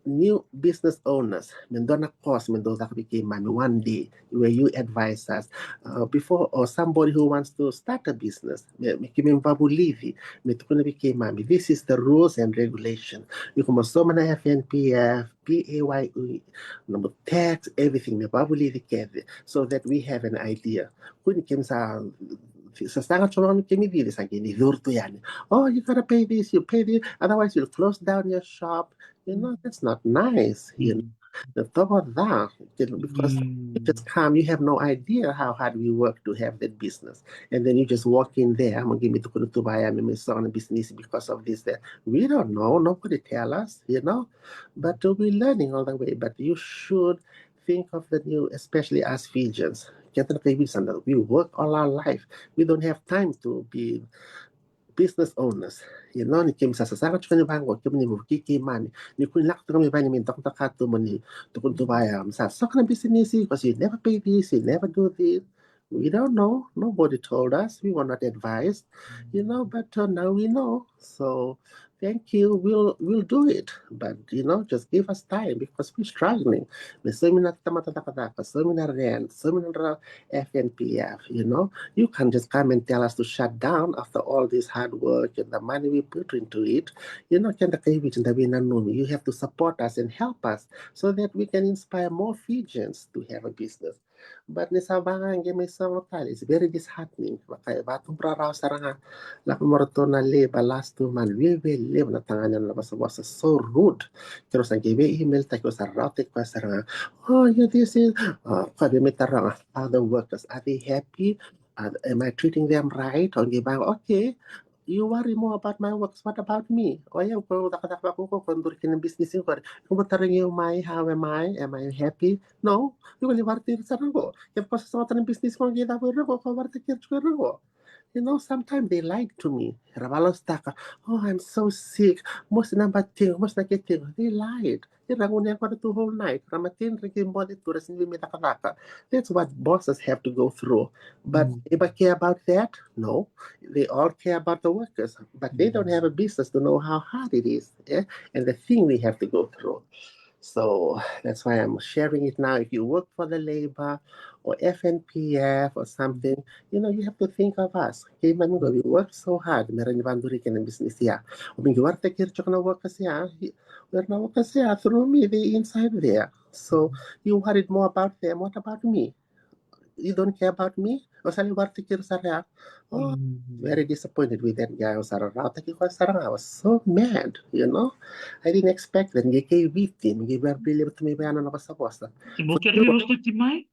new business owners, Mendona course, Mendoza became one day where you advise us before, or somebody who wants to start a business. This is the rules and regulation. You come so many FNPF, PAYE, number tax, everything. So that we have an idea. Kung came oh, you gotta pay this, you pay this, otherwise you'll close down your shop. That's not nice. The top of that, because you just come, you have no idea how hard we work to have that business. And then you just walk in there, I'm gonna give me to Kunutubaya, I'm a business because of this, that. We don't know, nobody tell us. But we're learning all the way. But you should think of the new, especially as Fijians. We work all our life. We don't have time to be business owners. Ni kim sa Sasaga chukani bango kim ni mukiki mani. Ni kun lak tukami bani min tok takato mani tukun tubayam sa sok na business because you never pay this, you never do this. We don't know. Nobody told us. We were not advised, but now we know. So thank you. We'll do it. But just give us time because we're struggling. May seminar tamatataka, seminar rent, seminar FNPF. You can't just come and tell us to shut down after all this hard work and the money we put into it. You have to support us and help us so that we can inspire more Fijians to have a business. But ni sabangan may samotali, it's very disheartening. Kaya batong praraw saranga lakumorto na leba last 2 months. We will live na tanganan labas was so rude. Pero sa give email tayo sa route ko saranga. Oh, yeah, this is kabi may tarang other workers. Are they happy? Am I treating them right? Or gibang okay. You worry more about my works. What about me? O yan, kung nakadakla ko kondurikin ng business ko. Kung mataring yung how am I? Am I happy? No. Yung liwarti sa rago. Yung pa sa ng business ko, ang gita ko rago, kawarti ko rago. Sometimes they lied to me. Oh, I'm so sick. Most nabating, most nakiting. They lied. Irangunya ko na the whole night. Ramatin, rikin body to resin mitakaraka. That's what bosses have to go through. But anybody care about that? No. They all care about the workers. But they don't have a business to know how hard it is. And the thing we have to go through. So that's why I'm sharing it now. If you work for the labor or FNPF or something, you have to think of us. Okay, we work so hard. Meron yung banduri ka ng business niya. O may giwarte kircho ka na workers niya. We're na workers niya through me, they inside there. So you worried more about them. What about me? You don't care about me? O sa liwarte kirsa rea. Oh, very disappointed with that guy. I was so mad. I didn't expect that. Hindi kayo victim. Hindi ba brilliant to may bayanan na basta bosta. Bukervi usta timai?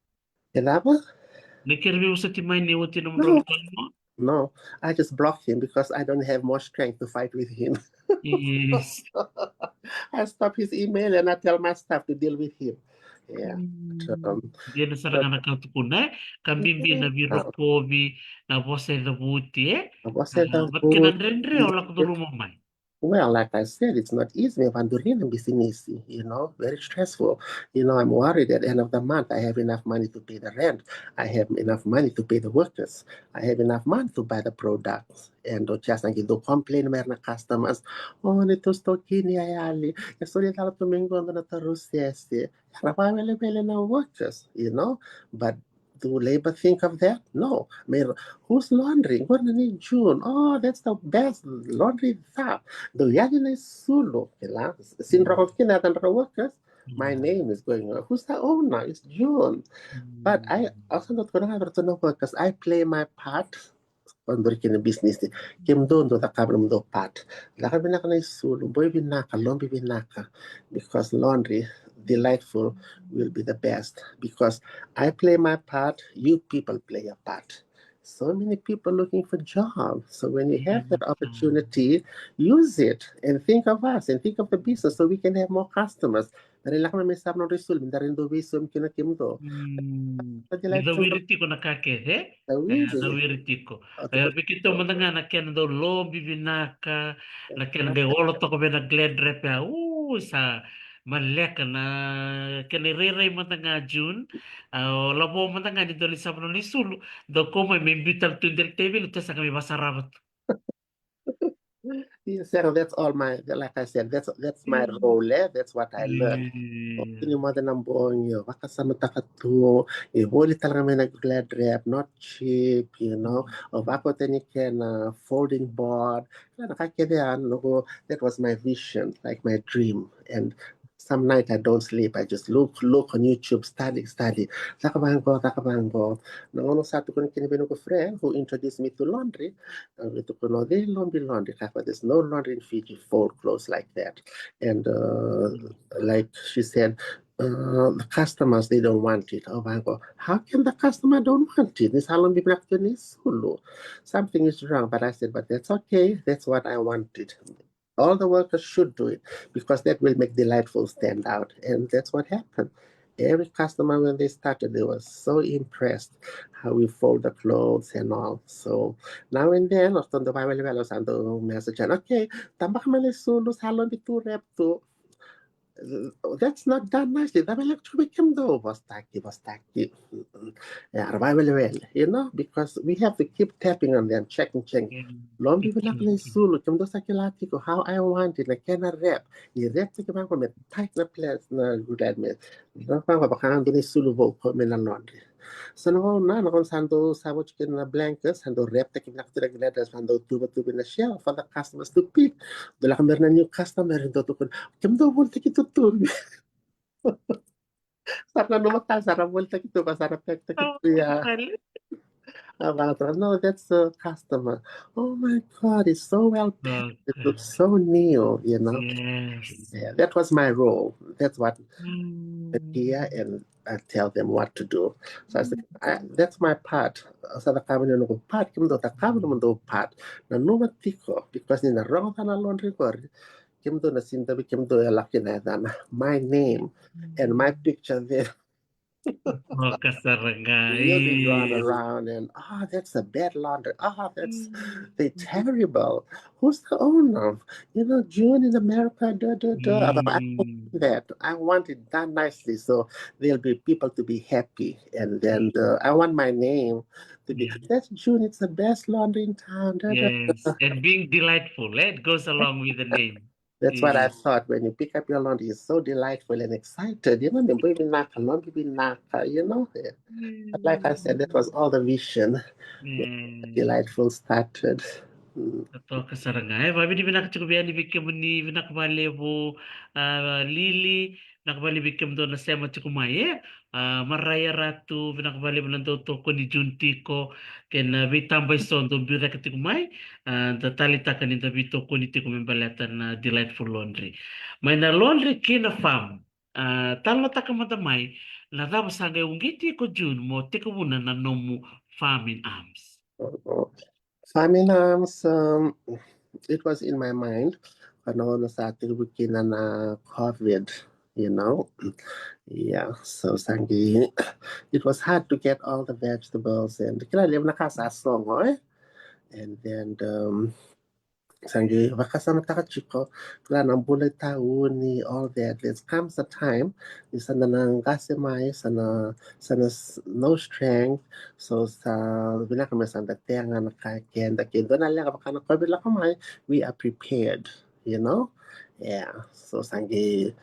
Kenapa? Bukervi usta timai ni uti ng No. mo? No, I just blocked him because I don't have more strength to fight with him. Yes. I stop his email and I tell my staff to deal with him. Yeah. Dia na sarang anak tukuna, kambimbi na biro kobi na bose the buti Ba't kinandrendre o lakduro mo mai? Well, like I said, it's not easy. Very stressful. I'm worried at the end of the month. I have enough money to pay the rent. I have enough money to pay the workers. I have enough money to buy the products. And just like do complain meron na customers, oh, nito sto kini ayali. Kasi tala tumingo na terus yes. Harapamele na workers. But Do labor think of that? No. Who's laundering? What need June? Oh, that's the best laundry staff. The Yadina is Sulu. Sinra kinatan workers. My name is going on. Who's the owner? It's June. But I also not gonna have to know because I play my part on working in business. Kim doon do the problem do part. Laka binaka na sulu, boy binaka, lombi binaka. Because laundry, delightful, will be the best. Because I play my part, you people play your part. So many people looking for jobs. So when you have that opportunity, use it and think of us and think of the business so we can have more customers. Dari lang kami sa no resul, dari do visum kinakim do. Dawiri ko nakakit, eh? Dawiri ko. Bikito mo na nga, nakyan daw lobby binaka, nakyan nga olo to ko ba nag-glad rep ya, sa malek na kaniriray mo na nga June, labo mo na nga ni Doli sa mga ni Sulu, daw ko may bital tundel table, ito sa kami masarabat. Yes, that's all like I said, that's my role. That's what I learned. Ini mo din ang buong yun. Makasama takatu. Ihuli talaga may nag-glad wrap, not cheap, you know. O bako tanikin folding board. Nakakita that was my vision, like my dream. And some night I don't sleep. I just look on YouTube, study. Takabanggo. Nangono sa ato ko kinibino ko friend who introduced me to laundry. Ito ko no, they laundry. There's no laundry in Fiji, fold clothes like that. And like she said, the customers, they don't want it. Oh, I go, how can the customer don't want it? This how long people have to solo. Something is wrong. But I said, but that's okay. That's what I wanted. All the workers should do it because that will make Delightful stand out. And that's what happened. Every customer, when they started, they were so impressed how we fold the clothes and all. So now and then, often the Bible develops and the message, okay, tambak malisulo salon bitu rep to. That's not done nicely. That will actually become the was tacky. You know, because we have to keep tapping on them, checking. Long people like sulu, come sa kilati ko how I want it, like can I rep. You rep to come from a tight na place na good at me. Don't find what I do sulu vote for me laundry. So na kung sando sabo chicken na blankets, sando rep taking back to the letters, sando tuba na shelf for the customers to pick. Dula kami na new customer, ito to kim daw volta kito to. Sarap na sarap volta kito, sarap kito ya. No, that's a customer. Oh my God, it's so well packed. It looks so new, you know. Yes. Yeah, that was my role. That's what here and I tell them what to do. So I said, that's my part. Sa the cabinet no part, kim do ta cabinet mo do part. Na numa tiko because in the wrong na laundry ko. Kim do na sinta bi kim do laki na dan. My name and my picture there. Oh, You'll be drawn kasarangay. around and that's a bad laundry. They're terrible. Who's the owner? You know, June in America, I want that. I want it done nicely so there'll be people to be happy. And then I want my name to be that's June, it's the best laundry in town. Yes, and being delightful, eh? It goes along with the name. That's what I thought when you pick up your laundry. It's so delightful and excited. You know, the baby naka, laundry naka, you know. But like I said, that was all the vision. Delightful started. Totoo kasarangay. Mami di binakachukubiyani bikim ni binakbalevo Lili nakbali bikim do na sema chukumaye. Maraya ratu binakbalevo lang do to ko ni Junti ko ken bitambay son do bira katikumay. Da talita kanin da bito ko ni tikumay balatan na delightful laundry. May na laundry kina fam. Talo takamadamay na dapat sagay ungiti ko June mo tikumuna na nomu farming arms. Faminams, it was in my mind. Panahon sa ating wikina na COVID, you know. Yeah, so sangi, it was hard to get all the vegetables and kila liam nakasasong, eh? And then sangi wakasama takachiko kila nang bulay tao ni all that. There comes a time ni sana nang gasimay sana no strength so sa binakama sa tenga nakaken dakin doon na lang kapag nakabila kamay we are prepared, you know. Yeah, so sangi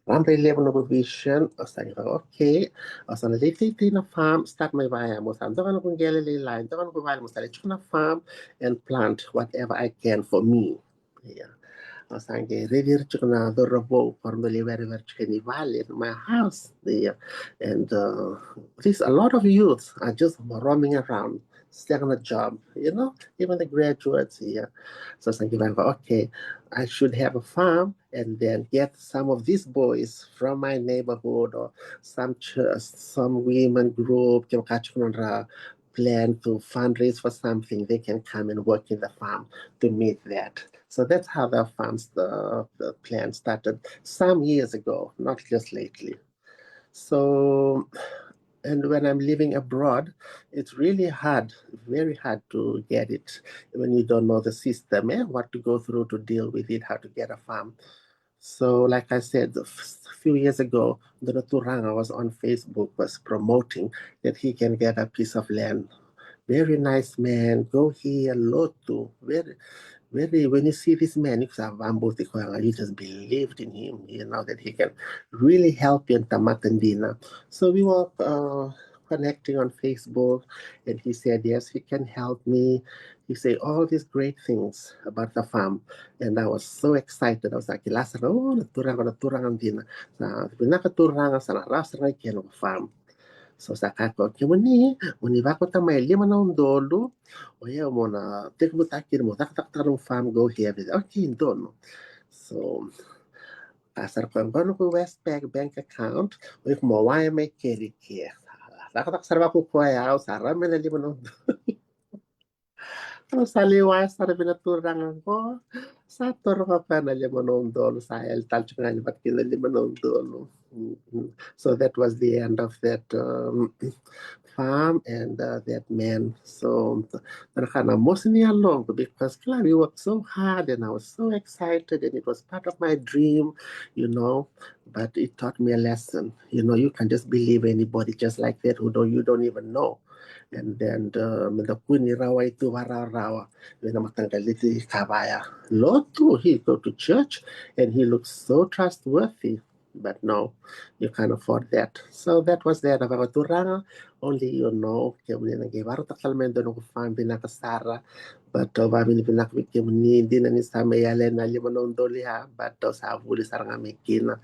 Ramre leven op vision, og så jeg okay, og så lidt i na farm, start my vaya, mo sam, dokan ko gele line, dokan ko vaya, mo sa na farm and plant whatever I can for me. Yeah. Sange revirchuna the rabo formally very very valley in my house there, and there's a lot of youth are just roaming around, still a job, even the graduates here. So Sange okay, I should have a farm and then get some of these boys from my neighborhood or some church, some women group, plan to fundraise for something, they can come and work in the farm to meet that. So that's how the plan started some years ago, not just lately. So, and when I'm living abroad, it's really hard, very hard to get it when you don't know the system, what to go through to deal with it, how to get a farm. So, like I said, a few years ago, the Turanga was on Facebook, was promoting that he can get a piece of land. Very nice man, go here, Lotu, when you see this man, you just believed in him, that he can really help you in Tamatandina. So we were connecting on Facebook, and he said, yes, he can help me. He said all these great things about the farm. And I was so excited. I was like, naturang andina. Vinaka turanga sa narasa na farm. So sa kako kimuni univako tamay lima na undolo oya mo na tek mo takir mo tak farm go here okay dono. So asar ko ko Westpac bank account with mo why may carry care tak sarwa ko ko ya usara me na lima na saliwa sa pinaturangan ko sa toro ka pa na lima na undolo sa el tal nga ba't kina lima na undolo. So that was the end of that farm and that man. So mostly along because we worked so hard and I was so excited and it was part of my dream, but it taught me a lesson. You can just believe anybody just like that who you don't even know. And then the kuni rawa itu rawa when matanggaliti kabaya. Lotu, he go to church and he looks so trustworthy. But no, you can't afford that. So that was that. About Turanga, only kaya nag-iwaro takalmendo nung farm binakasara. But vamini pinakwikim hindi na ni sa mayalen na limanong doli ha. But sa avuli sarang amikina.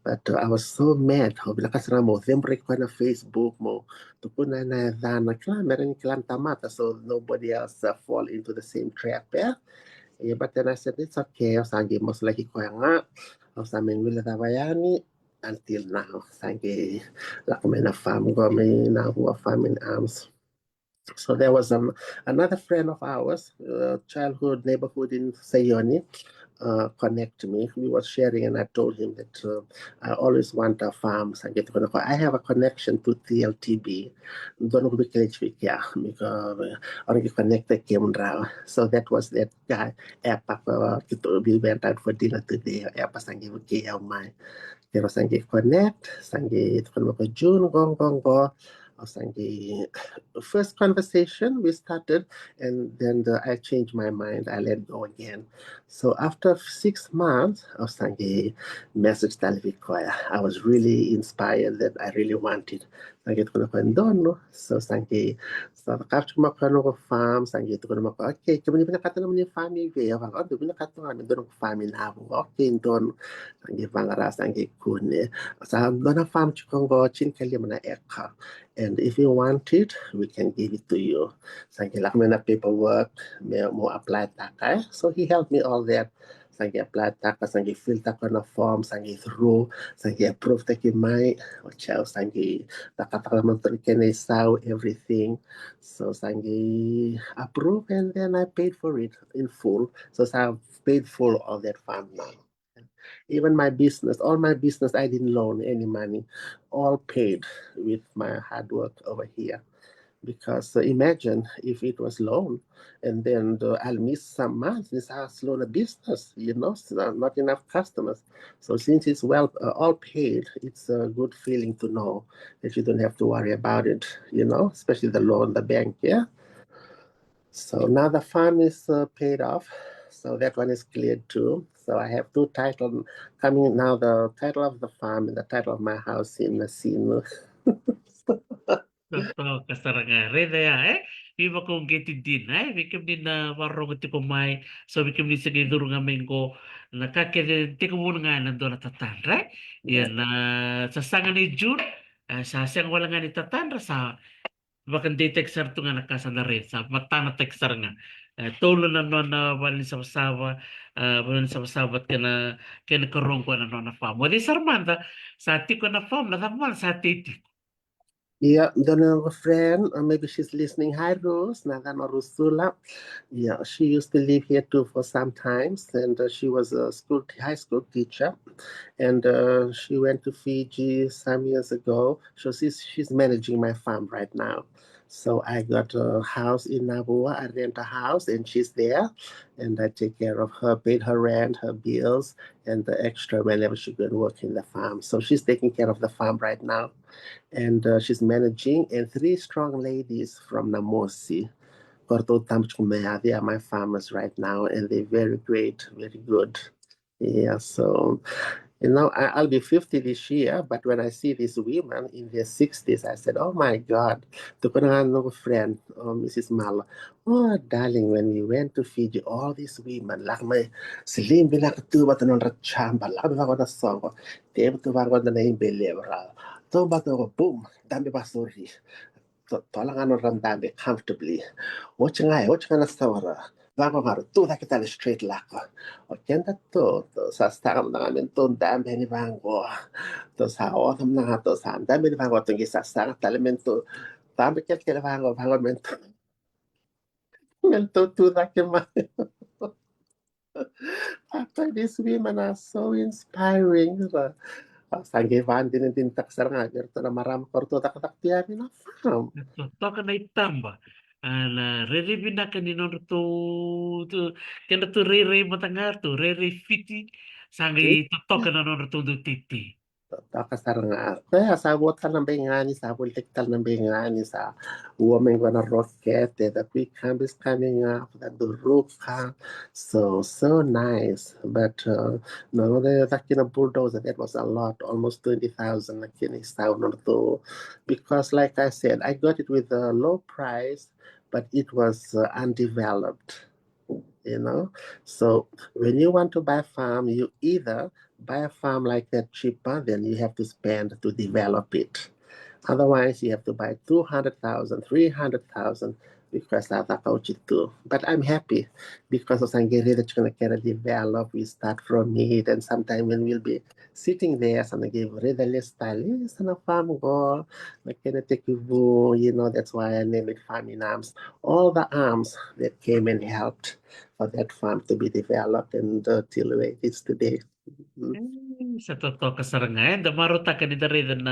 But I was so mad. Binakasara mo, siyempre ko na Facebook mo. Tupunan na dana klam, meron klam tamata. So nobody else fall into the same trap. Yeah, but then I said, it's okay. Sangi most likely ko nga. Sa amin wala tabayani until now. Sangi lakme na farm go may nakuha farm in arms. So there was another friend of ours, childhood neighborhood in Sayoni, connect me. We were sharing, and I told him that I always want a farm. I have a connection to TLTB. Don't be because connected So that was that guy. We went out for dinner today. Pero sangi connect, sangi June gong. Sangi first conversation we started, and then I changed my mind. I let go again. So after 6 months of Sangi message Talvikoya, I was really inspired that I really wanted. Sangi no. So Sangi after ko farm, Sangi okay, kami pinakata naman yung family ko. Ako, pinakata namin doon ng family na ako. Okay, doon. Sangi pangara, Sangi kune. Sa doon na farm chikongo, chinkali mo na eka. And if you want it, we can give it to you. Sangi lakme na paperwork, may mo apply takay. So he helped me all that. Sangi apply taka, sangi fill taka na form, sangi through, sangi approve taki mai, ochaw, sangi nakatakaman to saw everything. So sangi approve, and then I paid for it in full. So I paid full all that farm now. Even my business, all my business, I didn't loan any money, all paid with my hard work over here. Because imagine if it was loan, and then I'll miss some months. This has loan a business, so not enough customers. So since it's all paid, it's a good feeling to know that you don't have to worry about it, especially the loan, the bank, yeah. So now the farm is paid off. So that one is cleared too. So I have two titles coming now, the title of the farm and the title of my house in Messina. Totoo, kasaranga reda ya, Viva kong getting din, Vikim din na warong iti kumay, so vikim din sa giduro nga mengko, nakakede, tiko muna nga nando na tatandra, yan na sasanga ni June, sasang wala nga ni tatandra sa bakan detector to nga nakasa na rin sa matana texter nga. Tolo na no na walin sa walin sa sabat ka na karong ko na no na fam. Wadi sarmanda, sa ti ko na fam, na tamal sa titi. Yeah, don't have a friend, or maybe she's listening. Hi, Rose. Nadan Rusula. Yeah, she used to live here too for some times, and she was a high school teacher, and she went to Fiji some years ago. So she's managing my farm right now. So I got a house in Nabua. I rent a house, and she's there, and I take care of her, paid her rent, her bills, and the extra whenever she go and work in the farm. So she's taking care of the farm right now, and she's managing, and three strong ladies from Namosi. They are my farmers right now, and they're very great, very good. Yeah, so I'll be 50 this year, but when I see these women in their 60s, I said, oh my God, to ko na nga friend, Mrs. Malo. Oh, darling, when we went to Fiji, all these women, like my silim binakatuba to nung rachamba, like ba ko na songo, tebo to ba ko na yung belebra. To ba to boom, dami ba sorry. To lang ano ramdami, comfortably. Watch nga na sawara. Bago nga rin, to na kita straight lako. O kenda to sa stakam na namin to, dami ni Bango. To sa otam na nga to, sa dami ni Bango, to gisa sa talamin to, dami kila Bango mento to na kima. After these women are so inspiring. Sanggevan din taksar nga, pero na maram korto tak tiyan na farm. Toka na itamba. Na re-review na kanino to kena to re-re matangar to re-re fiti sangi to toka na no to titi. Kasar nga. Kaya sabot ka ng bengani, sabot tektal ng bengani sa woman gonna rocket, the quick camp is coming up, the roof camp. So nice. But no, the kind of bulldozer, that was a lot, almost 20,000 like in sound or two. Because like I said, I got it with a low price, but it was undeveloped. So when you want to buy a farm, you either buy a farm like that cheaper, then you have to spend to develop it. Otherwise, you have to buy 200,000, 300,000 because that's about it too. But I'm happy because as I'm getting that you're going to develop, we start from it, and sometime when we'll be sitting there, so I give really less style, a farm go, like take that's why I named it Farming Arms. All the arms that came and helped for that farm to be developed and till where it is today. Sa totoo kasarangan, damaro ta kanida rin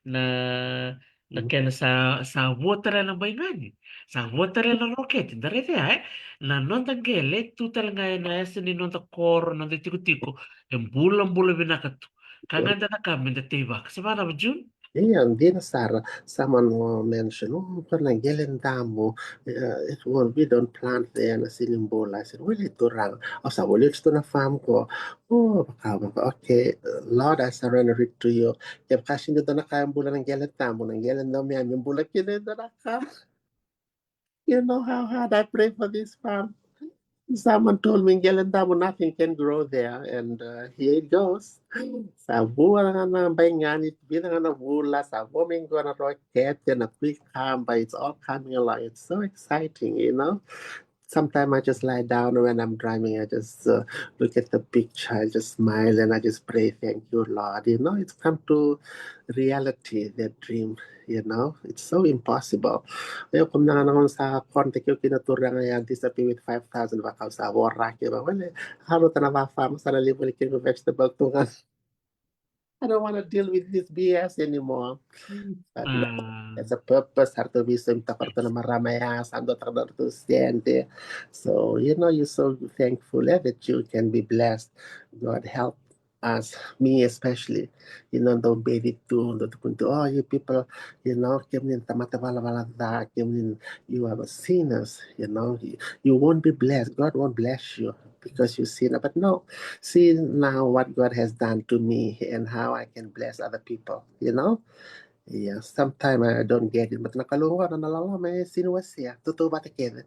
na kena sa water lang bayngani. Sa water lang rocket, darete na non gele tu talaga na sini non ta kor non tiko-tiko, en bulan-bulan binakatu. Kaganda na kami da tiba. Kasi ba ba June? Yeah, and then Sarah, someone mentioned, oh, parang gelen damo, we don't plant there na sinimbola. I said, well, ito rang. O sa ulit ito na farm ko. Oh, okay, Lord, I surrender it to you. Kaya kasi nito na kaya bula ng gelen damo, ng gelen damo yan, yung bula kinito na ka. You know how hard I pray for this farm. Someone told me Gelendamo nothing can grow there, and here it goes. Sa buwan nga na baynganit, bilang nga na bula, sa bombing ko na rocket, and a quick but it's all coming along. It's so exciting. Sometimes I just lie down when I'm driving. I just look at the picture, I just smile, and I just pray, thank you, Lord. It's come to reality, that dream. It's so impossible. Ngayon, kung nanganangon sa konti ko, kinutura nga yan, disappear with 5,000 baka sa warak. Well, haro ta na ma-farm sa nalimulik yung vegetable tungan. I don't want to deal with this BS anymore. But no, Ah, there's a purpose. Harto visum takarto na maramaya, sando takarto siente. So, you're so thankful that you can be blessed. God help. as me especially, don't bed it too, oh, you people, kemudian tamata-bala-bala-da, kemudian you are sinners, you won't be blessed. God won't bless you because you sin. But no, see now what God has done to me and how I can bless other people, Yeah, sometimes I don't get it, but nakalungkot na nalala may sinuwasya. Totoo ba takeda?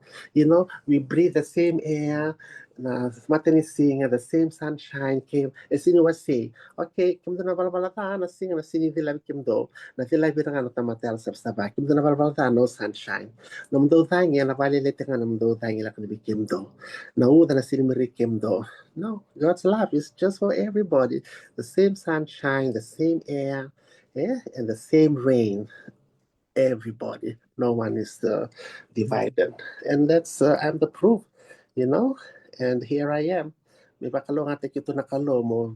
We breathe the same air, na matanising, the same sunshine came. Sinuwasya. Okay, kim na balbalata na sing na sinidila kim do. Na tila biranga na tamatel sa saba. Kim na balbalata no sunshine. Namdo tangi na valilete nga namdo tangi la kan kim do. Na uda na sinimiri kim do. No, God's love is just for everybody. The same sunshine, the same air. Yeah, and the same rain, everybody. No one is divided. And that's, I'm the proof, you know? And here I am. May bakalo nga ito nakalo mo,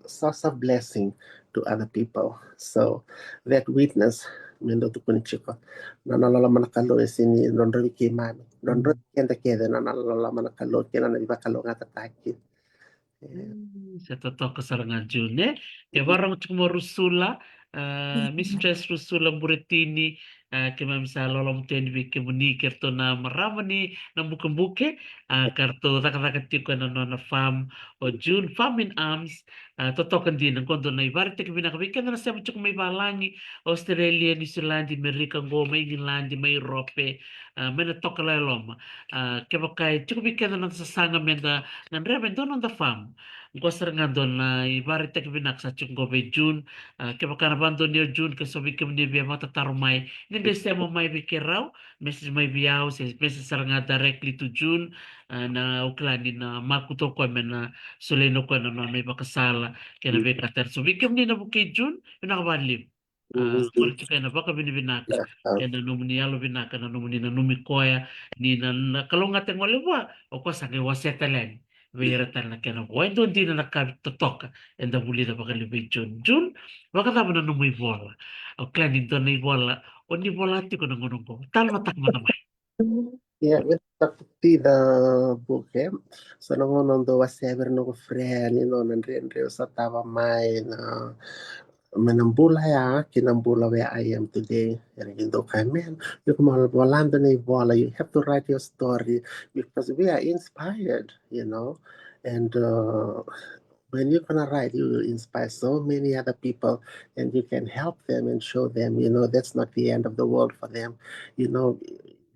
source of blessing to other people. So that witness, mendo to kunichiko, na nalalaman nakalo is in London Kimami. London kenda keda na nalalaman nakalo, kena na ibakalo nga tataki. Sa totoo ko sa nga Juhne, kaya parang mo rusula, Mistress Rusula Buretini, kaya sa lolam tenbi ke munikir to na marama ni na buke-buke, karto taka-taka ko na farm o June farm in arms, totoo kan din ang kondo na ibarit ke binakabi ka na sa mo may balangi Australia, New Zealand, Amerika, Goma, England, may Europe, may natokala loma, kaya bakay chukumi ka na sa sanga menda ngan remen doon on the farm. Gosar nga doon na ibarit tak binak sa chung gobe June, kaya makanaban doon niyo June kasi sabi kami niya mata tarumay. Hindi siya mo may bikiraw, message may biyaw, message sar nga directly to June, na uklani na makuto ko men na suleno ko na may makasala kaya na bikater. So bikam ni na bukay June, yun nakabalib. Wala kaya na baka binibinaka. Kaya na numuniyalo binaka na na numikoya ni na kalungat ang waliwa o ko sa kiwasetalen. Weeratan na kaya why don't di na nakatotok and the bully na pakalibay June wakatama na nung may bola o kaya dito na bola o ni bola ti ko nang unong ko talmatak mo naman. Yeah, with the book, eh? So nung do was ever no friend, nandrin sa tava may na manambula ya, kinambula where I am today. And you know, man, you come on, Walanda na Ibola, you have to write your story because we are inspired, and when you're gonna write, you inspire so many other people, and you can help them and show them, that's not the end of the world for them, you know.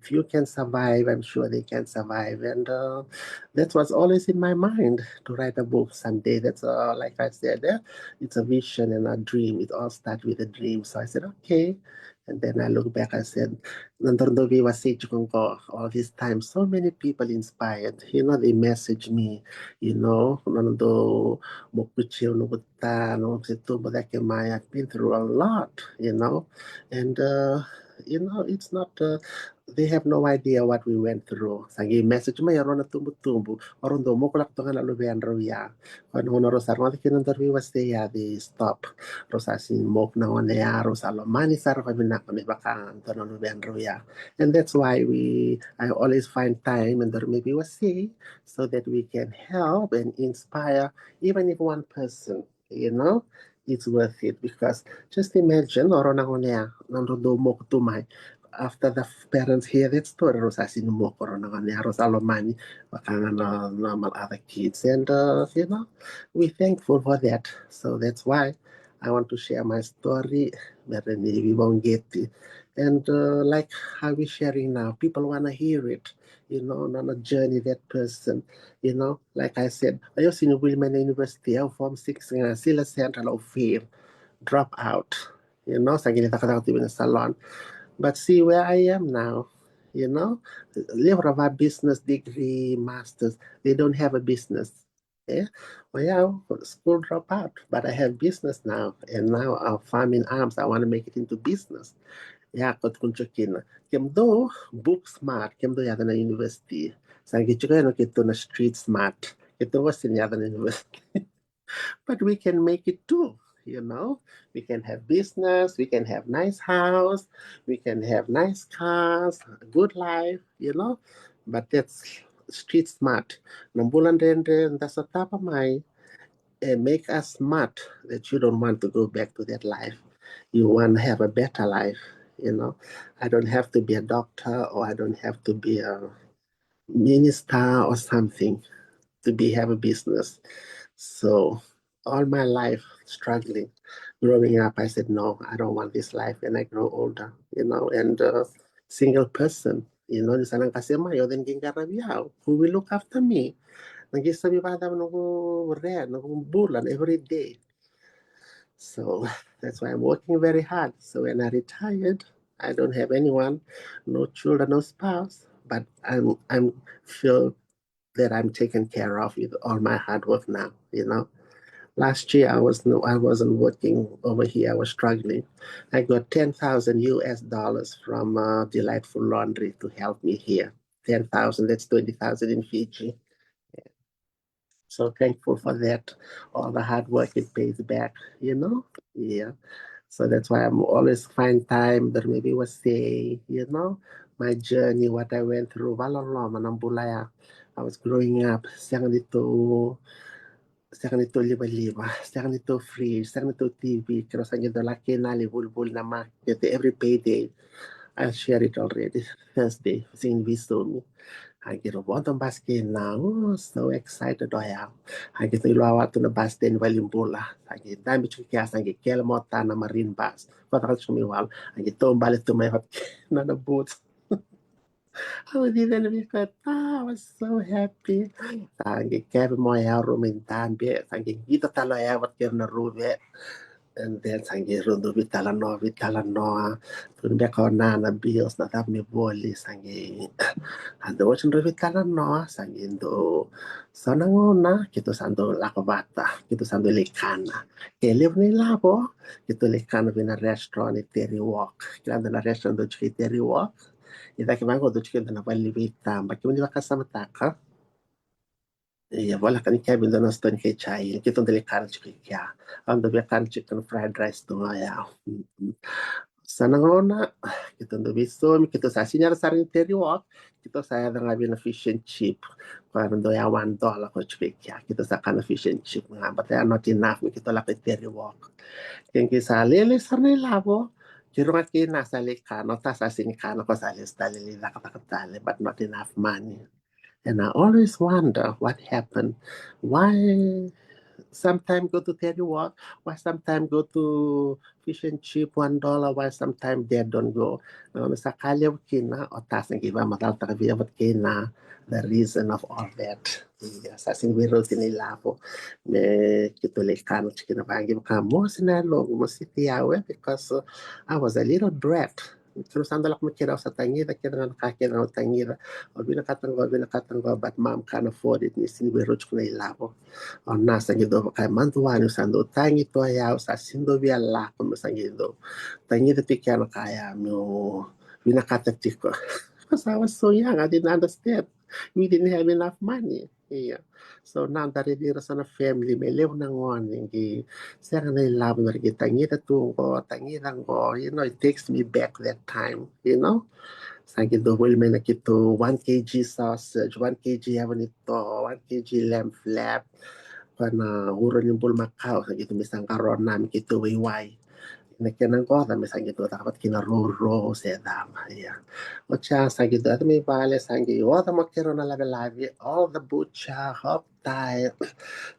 If you can survive, I'm sure they can survive, and that was always in my mind to write a book someday. That's like I said, it's a vision and a dream. It all started with a dream. So I said, okay. And then I look back, I said, Nandordovi was saying all this time, so many people inspired. They message me, Nando Mokuchio Nobuta, no Sito Bodakemai. I've been through a lot, and it's not they have no idea what we went through. Sangi message mo yaron na tumbu-tumbu. Oron do mo kulak to nga nalubian roya. Kung hono rosar mo tikin ng was they stop. Rosasin mok na wana ya rosalo mani sar kami na kami baka to nalubian roya. And that's why I always find time and there maybe was say so that we can help and inspire even if one person, it's worth it because just imagine oron na wana nando do mo kutumay after the parents hear that story, Rosasin mo corona Rosalomani, normal other kids. And, we're thankful for that. So that's why I want to share my story, but we won't get it. And like how we're sharing now, people want to hear it, on a journey, that person, like I said, I was in Wilman University, I Form 6, Sila Central of Fear, drop out, sa ginita ka in a salon. But see where I am now, you know, liver of a business degree, masters, they don't have a business. Yeah, well, yeah, school dropout, but I have business now, and now our farm in arms. I want to make it into business. Yeah, kot kunchukin. Kem do book smart, kem do yada na university. Sa gichuka no kito na street smart. Kito was in yada na university. But we can make it too, we can have business, we can have nice house, we can have nice cars, good life, but that's street smart. Nambulan rende, that's a tapa mai, and make us smart that you don't want to go back to that life. You want to have a better life. I don't have to be a doctor, or I don't have to be a minister or something to have a business. So all my life struggling, growing up, I said, no, I don't want this life when I grow older, and single person, di sana kasi mayo, then gingarabyaw, who will look after me? Nag-isabi pa daw nung red, nung bulan every day. So that's why I'm working very hard. So when I retired, I don't have anyone, no children, no spouse, but I'm feel that I'm taken care of with all my hard work now. Last year I wasn't working over here. I was struggling. I got 10,000 US dollars from Delightful Laundry to help me here. 10,000. That's 20,000 in Fiji. So thankful for that. All the hard work, it pays back. Yeah. So that's why I'm always find time that maybe was say, my journey, what I went through. Walaloma ng bulaya. I was growing up, siya nito lima-lima, siya nito free, siya nito TV, pero sa nito laki na libul-bul na ma, every payday, I'll share it already. Thursday, sing visto me. I get a bottom basket now, so excited I am. I get a lawa to the bus then Walimbula. I get damage to gas, I get Kelmota na marine bus. But I'll show me well. I get to ballet to my hot, not a boat. I didn't because I was so happy. I get Kevin my room in Tambia. I get Gita Talaya, what you're in the room. And then sangi rondo Veitalanoa, turun back on Nana Bills, not have me volley, sangi. And the watching Veitalanoa, sangi do Sanangona, Kito Sando Lacovata, Kito Sando Lecana. Che live nel labo, Kito Lecano in a restaurant at Terry Walk. Grande la restaurant do Terry Walk. E daqui vai quando chicken na Valley Vitamba, che veniva a casa matacca. Iya, wala ka ni Kevin doon ang stone kay Chai. Kitong delikado chicken kaya. Ang dabi kan chicken fried rice to nga yaw. Sa nangona, kitong dabi so, kito sa sinyara sa rin teriwak, kito sa yada nga na fish and chip. Parang do ya $1 ko chicken kaya. Kito sa kana fish and chip nga. But they are not enough. Kito lang kay teriwak. Kaya kisa lele sa nilabo, kiro nga kinasa likano, tas sa sinikano ko sa lista lilila katakatali, but not enough money. And I always wonder what happened. Why sometimes go to Terry Walk, why sometimes go to fish and chip $1, why sometimes they don't go. Sa kalyaw kina, o tas ang iba matalta ka via kina, the reason of all that. Yes, as in we wrote in Ilapo, me kitulikano chikinabangi mo sinalo, mo sitiyawe, because I was a little brat. Terus andalak makiraw sa tangida, kira nga nakakira ng tangida. O binakatanggo, but mom can't afford it. Ni sinibirot ko na ilabo. O nasa gido, kaya mantuwan yung sando, tangi to ayaw, sa sindo biya lako mo sa gido. Tangida tikya na kaya mo, binakatatiko ko. Because I was so young, I didn't understand. We didn't have enough money. Yeah. So now that it is on a family, may live ng warning. Siya na ilabo na rin, tangida tungo, tangida ko. It takes me back that time. Sanki double may nakito 1 kg sausage, 1 kg yaman ito, 1 kg lamb flap, kana uron yung bulmakaw, sanki ito misang karon namin kito wayway. Nakianang ko, dami sanki ito, dapat kinaruro, sedam. Yeah. O siya, sanki ito, at may bale, sanki, wala makiro na labi-labi, all the butcha, hop tie,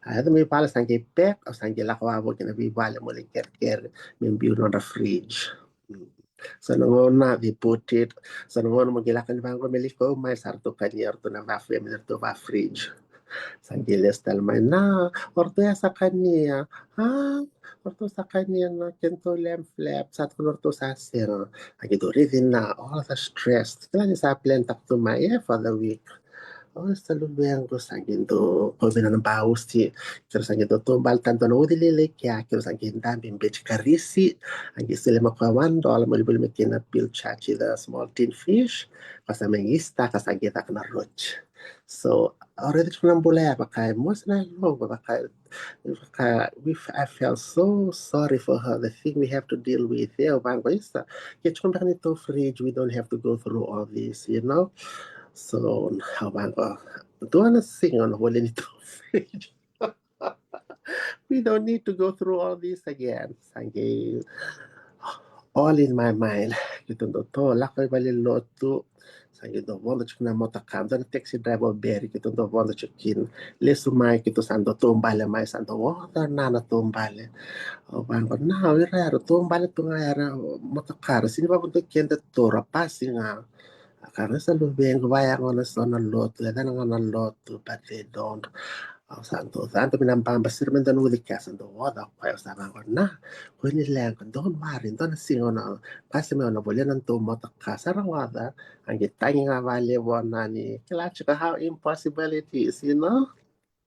at may bale, sanki pek, o sanki lakwabo, kinabibale mo lang ker-ker, may biyo na fridge. So nangona we put it. So nangona magilakan bang ko meliko may sarto kanier to na vafe mi to va fridge. Sangiles talmay na orto ya sa kanya. Ha? Orto sa kanya na kento lem flap sa orto sa sir. Agido rin na all the stress. Kailan sa plan tak to my for the week. Oh, salubeng ko sa ginto ko binan baus ti kero sa ginto tumbal tanto no dilile kya kero sa ginta bimbech karisi ang gisile $1 mo libel mekina pil chachi the small tin fish kasa mengista kasa gita kana roach. So already from bulaya bakay most na long bakay I felt so sorry for her. The thing we have to deal with here, get to fridge. We don't have to go through all this. So, how bang ko? Doon na sing on wala nito fridge. We don't need to go through all this again. Sange, all in my mind. Gitu do to, lakay bali loto. Sange do wala chuk na motakam. Dan taxi driver beri gitu do wala chukin. Lesu mai gitu sando tumbale mai sando wala nana tumbale. Oh, bang ko na ira tumbale tunga ira motakar. Sini ba bunto kenda tora pasi nga. Karena sa lubeng bayang on sa na loto. Dan nga na loto, but they don't. Santo, tanto pinambamba sirmen dan uli kasan do wada kwa sa ko na ko ni lang ko don marin don singo na kasi me na bolya nan to mata kasara wada ang gitang nga vale wona ni kila chika how impossible it is, you know.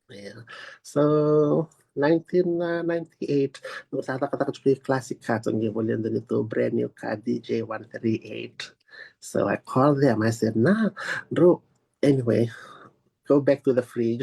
Yeah. So 1998 no sa ta kata ko classic cat ang gibolya dan ito brand new cat DJ 138. So I called them, I said na bro, anyway, go back to the fridge.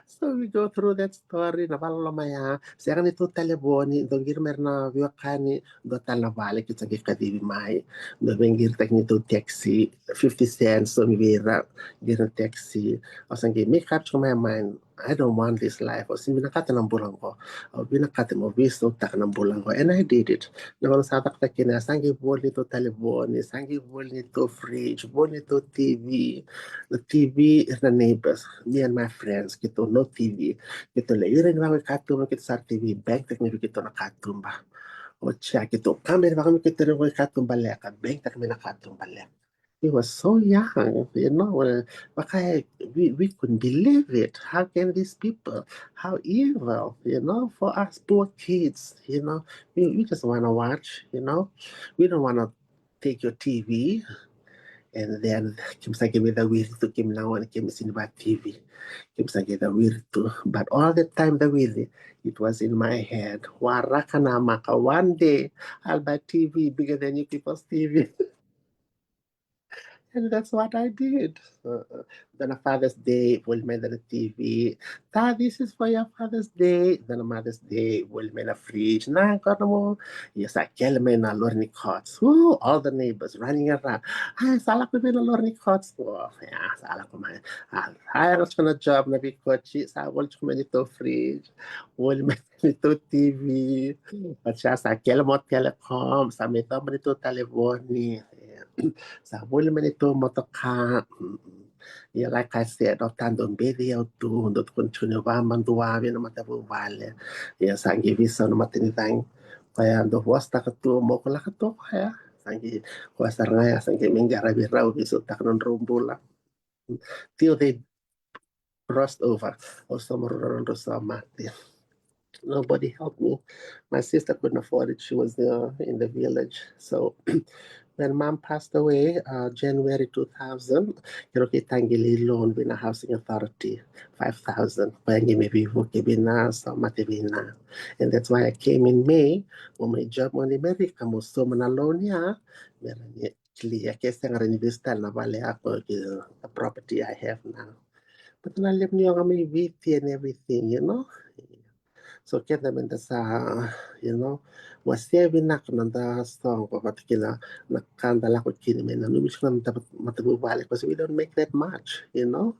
So we go through that story na maya. Siya kan itu teleboni do girmer na veiwekani do tal na vale kita gi kadibi mai. Do bengir tek ni to taxi 50 cents so mi vera gir taxi. O sangi make up to my mind. I don't want this life. O sin binakata ng bulang ko. O binakata mo visto tak ng bulang ko. And I did it. Naman sa tak kina sangi bol nito teleboni, sangi bol nito fridge, bol nito TV. The TV is the neighbors, me and my friends, gitu, no TV. Gitu, irin ba katum kita sa TV, bank teknik kita na katum ba. O siya, gitu, kami ba kami kita rin katum baleka, bank teknik na katum baleka. We were so young, you know. Baka, we couldn't believe it. How can these people, how evil, you know, for us poor kids, you know. We just want to watch, you know. We don't want to take your TV, and then kimsagi with the will to Kim now and Kim Sinba TV. Kimsagi the will to. But all the time the will, it was in my head. Warakanamaka. One day I'll buy TV bigger than you people's TV. And that's what I did. Then a Father's Day, we'll make the TV. Dad, this is for your Father's Day. Then a Mother's Day, we'll make a fridge. Na, got mo. Yes, I kill me na lorny cots. Ooh, all the neighbors running around. Ay, sala ko na lorny cots. Oh, yeah, sala ko man. Ay, ako na job na bikochi. Sa wall ko man ito fridge. Wall man ito TV. At siya sa kill mo telecom. Sa mito man ito telefoni. Sabol man ito motoka. Yeah, like I said, otando video tu, dot continuava manduavi na matavuvale. Yeah, sangi visa no matinitang. Kaya do wasta ka tu mo ko ka to kaya. Sangi wasta nga sangi minggara birau bisu tak non rumbula. Till they crossed over. Also marunong sa mati. Nobody helped me. My sister couldn't afford it. She was in the village. So when mom passed away, January 2000, Tangili loan with a housing authority, 5,000. Maybe so and that's why I came in May. When my job on America, most so man loan niya. Clear, kasi nga rin na bale ako the property I have now. But nalim niyo kami VT and everything, you know. So kaya naman sa, you know, wasya binak nanda song ko patikila nakandala ko kini na numis ko nanda matubalik kasi we don't make that much, you know.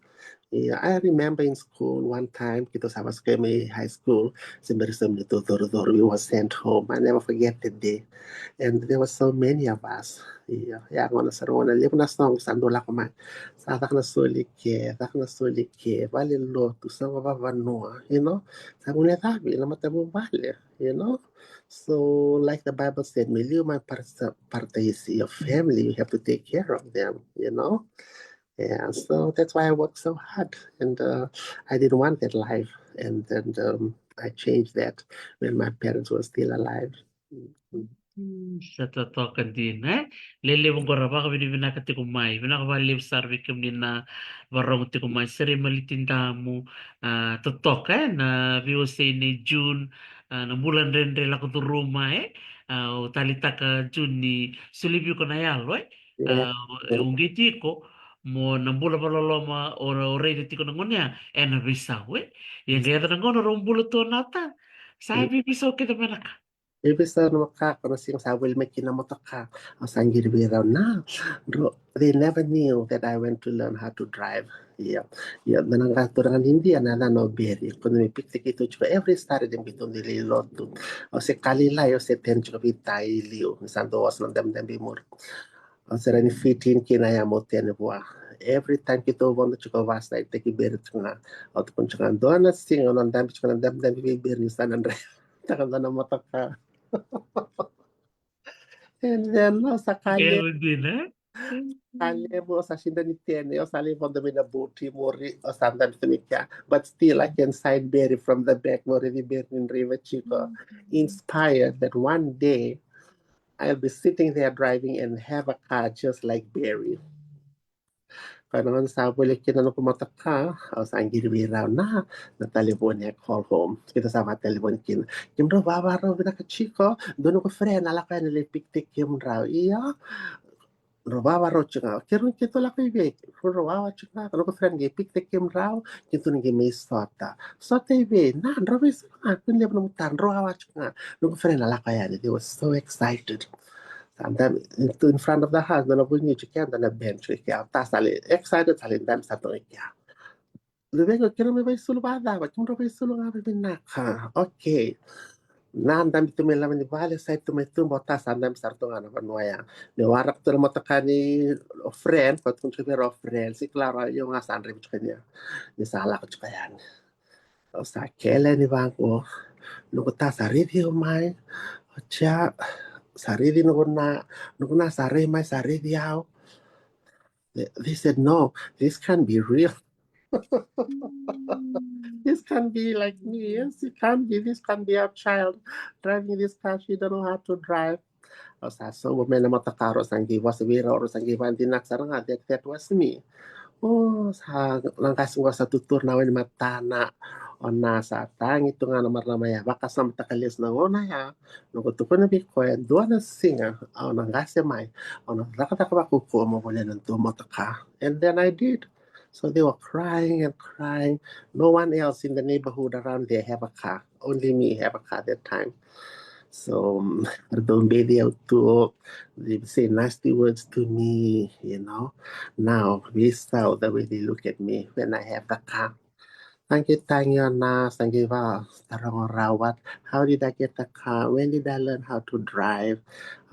Yeah, I remember in school one time, kita sa kami high school, simberisam nito doro we was sent home. I never forget the day. And there were so many of us. Yeah, yeah, ako na sa rona. Lipo na song, sandula ko man. Sa atak na sulik ke, bali loto, sa mababanoa, you know? Sa muna tabi, na matabu bali, you know? So, like the Bible said, milieu man parte is your family, you have to take care of them, you know? Yeah, so that's why I worked so hard. And I didn't want that life. And then I changed that when my parents were still alive. Mhm. Sa totoo ka din, eh. Lilibong ko raba kami ni Vinaka ti kumay. Vinaka baliw sarvi kami na warong ti kumay. Sari malitinda mo. Totoo ka, na viwase ni June. Na bulan rin rin ako to ruma, eh. Talita ka June ni sulibyo ko na yalo, eh. Yeah. Ungiti ko. Mo nang bula pa loloma o ready ti ko nangunya. Na bisaw, eh. Yang kaya na ngono, rumbulot to nata. Sabi bisaw kita manaka. Ibisa no maka kono sing sa will make na motoka. I was angry around now. They never knew that I went to learn how to drive. Yeah. Yeah, nananga to ng India na no beri. Kono mi pick kito chuko every Saturday dem kito nili lotu. O se kalila yo se ten chuko bitai liu. Santo was no dem bimur. O se rani fitin kinaya mo ten bua. Every time kito wanda chuko vasta take beri chunga. O to kun chunga doana sing on dem chuko dem beri sanan re. Takanda na motoka. And then no, sa kalye, Meron din, eh? kalye mo sa sindanitiene, o sali mo dami na buti mo o sandan tunikya. But still, I can side berry from the back mo rin berry in River Chico. Inspired that one day, I'll be sitting there driving and have a car just like Barry. Panahon sa balik kinano pumatak ka, o sa angiri raw na telepon niya call home. Kita sama telepon kin. Kim raw baba raw binaka Chico, doon ko friend, ala ka nilipik-tik kim raw. Iya, robaba rochunga kerun kito la kaibe fun robaba chunga no ko friend ge pik te kem raw kito nge me sota ibe na robis kun le no tan robaba chunga no ko friend la kaya they were so excited sometimes in front of the house no ko ni chicken na bench ke ta sale excited sale dan sa to ya luego quiero me voy solo va da quiero me voy solo a ver na okay Nandam itu mela mani vale sai tu mai tu bota sandam sarto ngana panuaya. Ne warak tu mo takani friend pat kun chebe friend si claro yo nga san rib chkanya. Ni sala ko chkayan. O sa kele ni bango. Nuko ta sa review mai. O cha sa review nuko na sa re mai sa review. They said no, this can't be real. This can be like me. Yes, it can be. This can be our child driving this car. She don't know how to drive. O sea, so women matakaro sangi was vira or sangi vandinak saranga that was me. Oh, sa langkas ko sa tutur na wen matana o nasa tang ito nga namar na maya baka sa matakalis na ona ya no ko to na bi ko do na singa o nang gase mai o na nakata ko ko ko mo wala nang tumataka and then I did. So they were crying and crying. No one else in the neighborhood around there have a car. Only me have a car that time. So don't be there to they say nasty words to me, you know. Now we saw the way they look at me when I have the car. Thank you, Tanya Nas, thank you, Tarong Rawat. How did I get the car? When did I learn how to drive?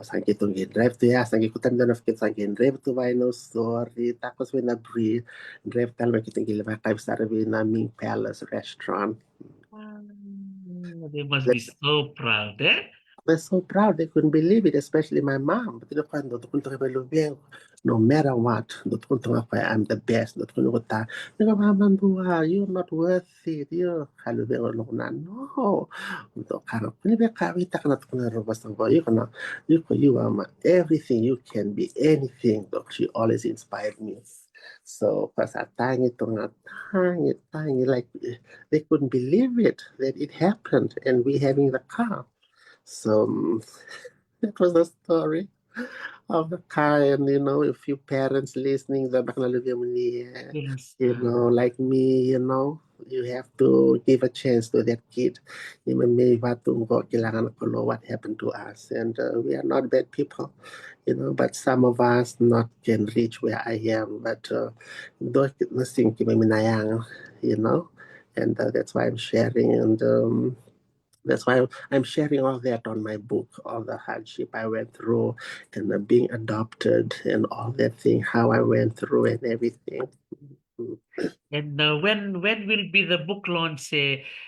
Thank you, Tungi. Drive to Yas, thank you, Kutandan of Kids again. Drive to Vino, sorry. Tapos when I breathe, drive talma kitang gilaba, 5-star na Ming Palace restaurant. They must be so proud, eh? They're so proud they couldn't believe it, especially my mom. But no matter what, I'm the best. You're not worth it. You're no. You are everything. You can be anything. She always inspired me. So, pas tiny, tiny, like they couldn't believe it that it happened, and we having the car. So that was the story of the car, and a few parents listening, the like me, you have to give a chance to that kid. May kailangan ko know what happened to us, and we are not bad people, but some of us not can reach where I am, but nothing, and that's why I'm sharing, and that's why I'm sharing all that on my book, all the hardship I went through and being adopted and all that thing, how I went through and everything. And when will be the book launch?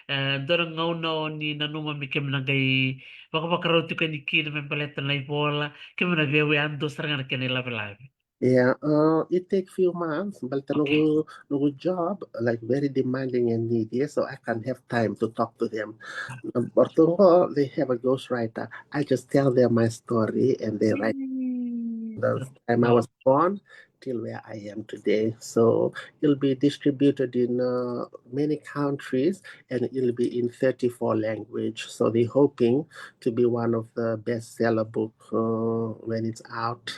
Dorang no ni nanuma mi kem nagay baka makarotu ka ni kid men paleta na ibola kem na vewe ando sarang na kanila live. Yeah, it takes few months, but Okay. no job, like very demanding and needy, so I can't have time to talk to them. Ortongo, they have a ghostwriter. I just tell them my story and they write the time I was born till where I am today. So it'll be distributed in many countries and it'll be in 34 language. So they're hoping to be one of the bestseller book when it's out.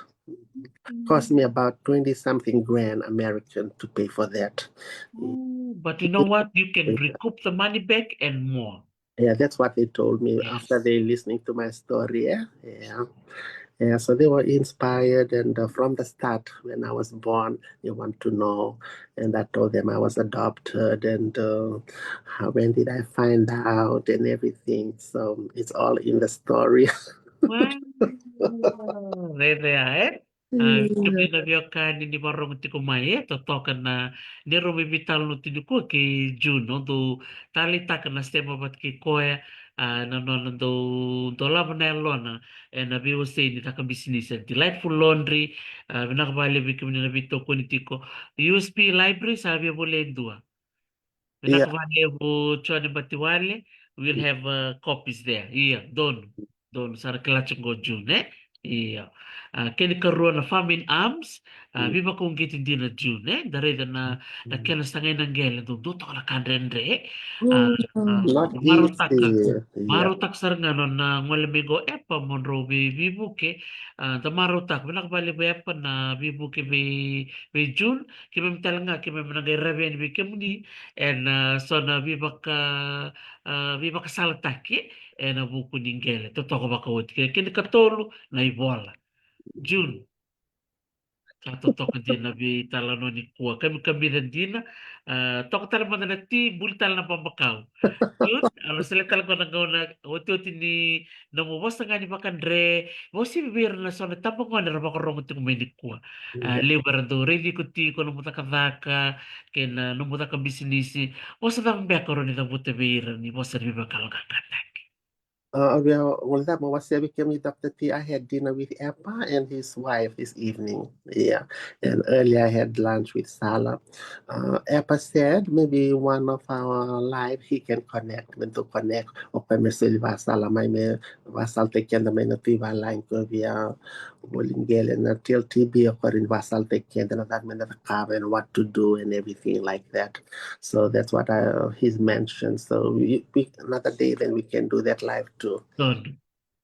Cost me about 20 something grand American to pay for that. But you know what? You can recoup the money back and more. Yeah, that's what they told me after Yes. they listening to my story. Yeah. So they were inspired, and from the start, when I was born, they want to know, and I told them I was adopted, and when did I find out, and everything. So it's all in the story. Wow, vedea, eh? Kami na veiwekani ni marungu tiko mai e, toka na ni rumi vitalo no tinu ko ke Juno do tali taka na sema bat ke koe na nona do lava na lona e na viu sei ni taka business delightful laundry vinaka vale vi kami na vito ko ni tiko USP library sa via boleh dua. Yeah. Vinakavalevo Chone Batiwale will have copies there. Iya, don sara kelachungo June, iya. Keni karua na Famine Arms, viva kung gitin din na June, dare na kena sangay ng gele, do to kala kandrendre, Not marutak ka. easy. Yeah. Marutak sar nga no na ngwalemigo epa monro vibuke, da marutak, vinakavale epa na vibuke be June, kime mtalanga, kime managay reven, kime en sona vibaka salataki en buku ningele to toko baka wot ke ken katolu na ibola June tato toko din na bi talano ni kuwa kami kami na dina toko tala mo na ti bultal na pambakaw June alo sila kala ko na woti woti ni namubos na nga ni bakandre mo si bibir na sona tapong ko na rabako rongo tung may ni kuwa Yeah. libar do ready ko ti ko numuta kadaka ken numuta ka bisinisi mo sa tang bekaro ni tabuta beira ni mo sa biba kalagatak. Well, that was became Dr. T. I had dinner with Appa and his wife this evening. Yeah. And earlier I had lunch with Salah. Appa said maybe one of our live he can connect, when to connect. O kami sila Salah may vasal tekyan na may nativa line ko via Bolingel and until TB o rin vasal tekyan na that may nakakaba and what to do and everything like that. So that's what he's mentioned. So another day then we can do that live too. Doon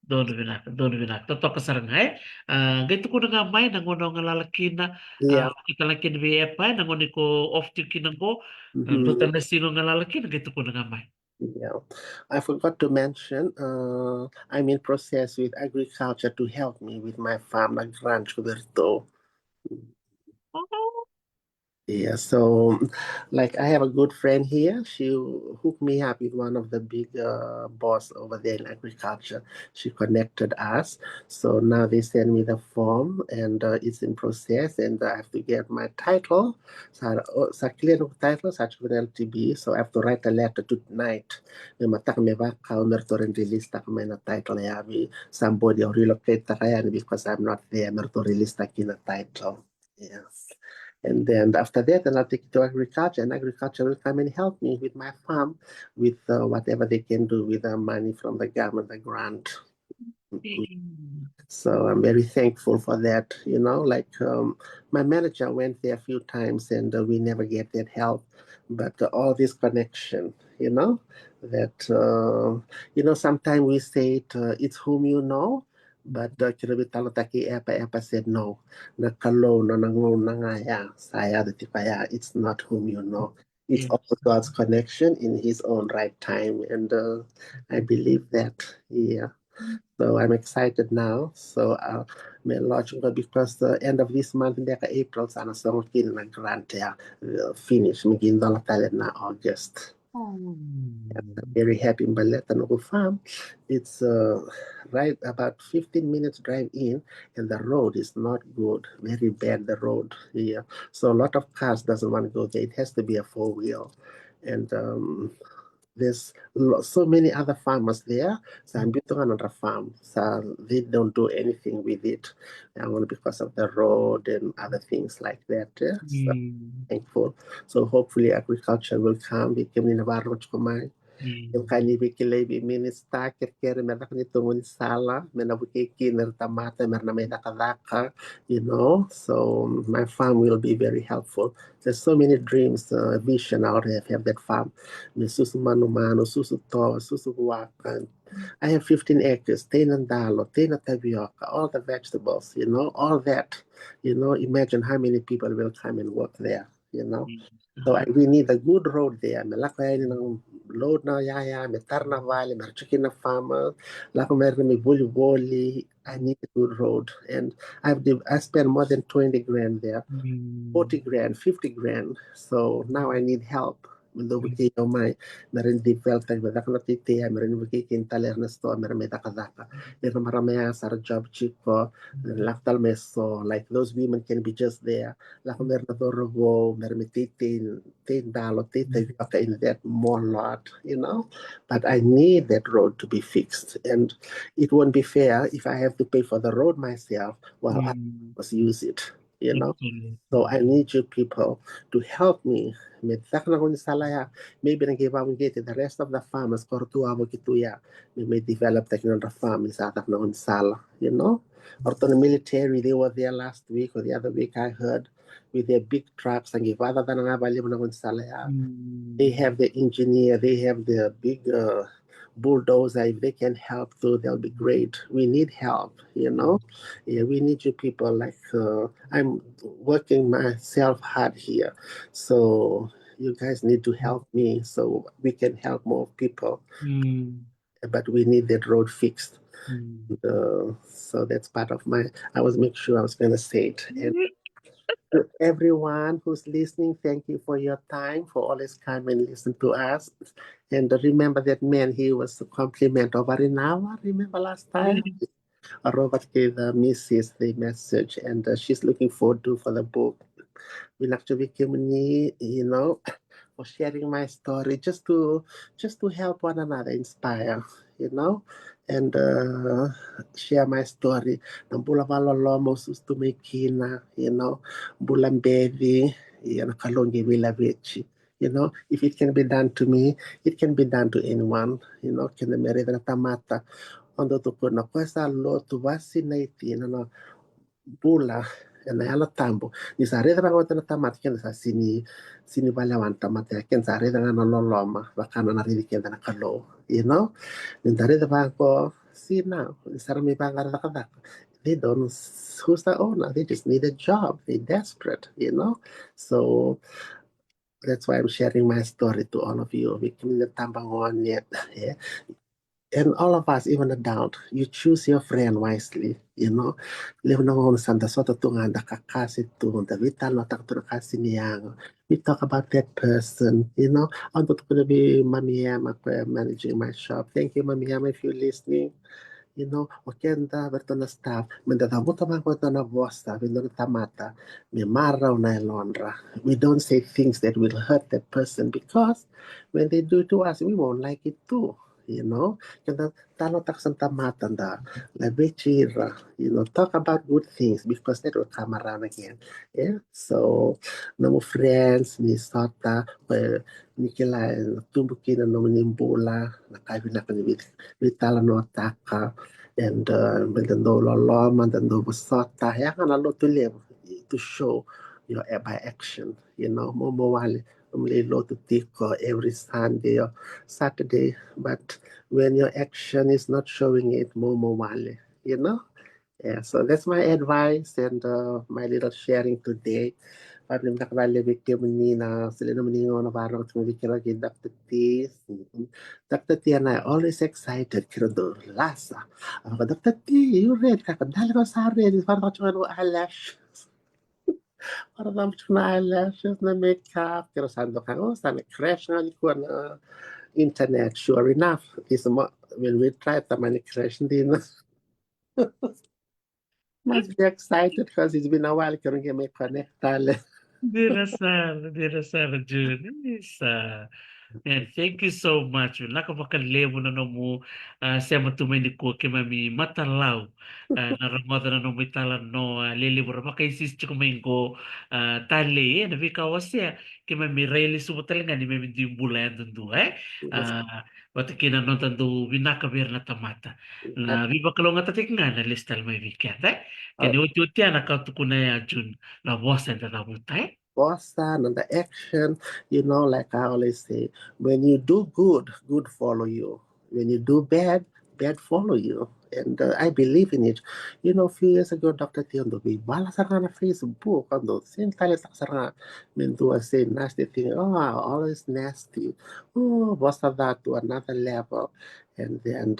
Vinaka. Totoo ka sarangay. Ganito ko na nga may nanguno nga lalaki na Yeah. kita laki na BFI nanguni ko off to kinang ko. Mhm. Doon na sino nga lalaki na ganito ko na nga may. Yeah. I forgot to mention, I'm in process with agriculture to help me with my farm, like Rancho Berto. Oh, Yeah, so like I have a good friend here. She hooked me up with one of the big boss over there in agriculture. She connected us. So now they send me the form and it's in process and I have to get my title. Sa clear ng title sa LTB. So I have to write a letter tonight. May matak may ba counter to release ta may na title ya somebody or relocate ta kaya because I'm not there to release ta kina title. Yes. And then after that, then I'll take it to agriculture, and agriculture will come and help me with my farm, with whatever they can do with the money from the government, the grant. So I'm very thankful for that. Like my manager went there a few times and we never get that help. But all this connection, that, sometimes we say it's whom you know, but kinabitalo taki epa said no. Nakalo no nangun nangaya saya kaya it's not whom you know. It's yes. also God's connection in His own right time, and I believe that. Yeah. So I'm excited now. So may launch because the end of this month, in April, sana song kin na grant finish. Maging dollar talent na August. Oh. I'm very happy in Veitalanoa farm. It's right about 15 minutes drive in, and the road is not good. Very bad the road here. So a lot of cars doesn't want to go there. It has to be a 4-wheel, and there's so many other farmers there. So I'm building another farm. So they don't do anything with it. Only because of the road and other things like that. Yeah? So thankful. So hopefully agriculture will come. We can in a yung kani bi minista kere merak ni tungun sala menabuki kiner tamata merna may nakadaka, so my farm will be very helpful. There's so many dreams, vision out there. Have that farm may susu mano susu to susu wakan. I have 15 acres, tenandalo, tapioca, all the vegetables, all that, imagine how many people will come and work there. So we need a good road there. Malaki ng load na yaya, may tarna valley, may chicken na farmer, like may bully woli. I need a good road, and I spent more than 20 grand there. 40 grand, 50 grand. So now I need help. Mendo bagi mai meron develop tag bada kana titi meron bagi kin taler na sto meron may takadaka. Meron maramaya sar job chico laktal meso like those women can be just there. Like meron na dorogo meron may titi dalo titi okay in that more lot, you know. But I need that road to be fixed, and it won't be fair if I have to pay for the road myself while I must use it, you know. So I need you people to help me. Maybe the rest of the farmers may develop technical farm in sala, you know. Or to the military, they were there last week or the other week I heard with their big trucks and give other than they have the engineer, they have the big bulldozer. If they can help too, they'll be great. We need help, you know. Yeah, we need you people. Like I'm working myself hard here, so you guys need to help me so we can help more people. But we need that road fixed. So that's part of my. I was making sure I was going to say it. And to everyone who's listening, thank you for your time, for always come and listen to us. And remember that man, he was a compliment over an hour. Remember last time? Robert gave the missus the message, and she's looking forward to for the book. We'll actually you know, for sharing my story, just to help one another, inspire, you know, and share my story. Nambula valolomo sustu mekina, you know, bulambevi, you know, kalongi vilavici. You know, if it can be done to me, it can be done to anyone. You know, can the merida tamata. Ondo to kuna kwesa lo tu vacinate, you know, bula na yala tambo ni sa reda ba wata na tamat ken sa sini balawan tamat ya ken sa reda na loloma bakana na ridi ken na kalo, you know, ni sa reda ba ko sina sa mi bangar da kada they don't, who's the owner, they just need a job, they desperate, you know. So that's why I'm sharing my story to all of you. We can tambangon yet, yeah. And all of us, even adult, you choose your friend wisely, you know. Lew na ngon sanda soto tunga da kakasi tu da vital no tak tu kasi niyang. We talk about that person, you know. I'm going to be Mami Yama managing my shop. Thank you, Mami Yama, if you're listening. You know, okenda berto na staff, mendadamuta man ko na bosta, vindo na tamata, mi maraw na elondra. We don't say things that will hurt that person because when they do to us, we won't like it too. You know, kaya talo tak sa tamata da, labechira, you know, talk about good things because that will come around again. Yeah, so, no mo friends, ni sota, ni kila tumbukin na no nimbula, nakaibinak ni Veitalanoa taka, and magandang lolo, magandang busota. Kaya nga nalo to live, to show your by action, you know, momowali. Umlilo to tiko every Sunday or Saturday, but when your action is not showing it, momowali, you know. Yeah, so that's my advice and my little sharing today. Pablim nakabali victim ni na sila naman yung na parang tumibikira kay Dr. T. Dr. T and I always excited kira do lasa. Ako, Dr. T, you read ka. Dahil ko sa read, parang ko yung eyelash. Parang ko na eyelashes na makeup. Kira sando ka, oh, sana crash nga ko na internet. Sure enough, when we tried, tamani crash din. Must be excited because it's been a while. Kung may connect tale. Dirasal, June. Isa. And thank you so much. Nakapakalevo na no mo sema tumeni ko mami matalaw na ramada na no Veitalanoa lilibur makaisist ko maingo tali na vikawasya mami rally sumutalinga ni mami di bulan dundu wata kina no tandu Vinaka bir na tamata na viva kalonga tatik nga na listal may weekend kani uti na kautukuna ya June na bosa na buta Bossa and the action, you know, like I always say, when you do good, good follow you. When you do bad, bad follow you. And I believe in it. You know, a few years ago, Dr. Tiondo, we bala sarang na Facebook, ando, sin tali tak sarang do I say nasty thing. Oh, always nasty. Oh, what's that to another level? And then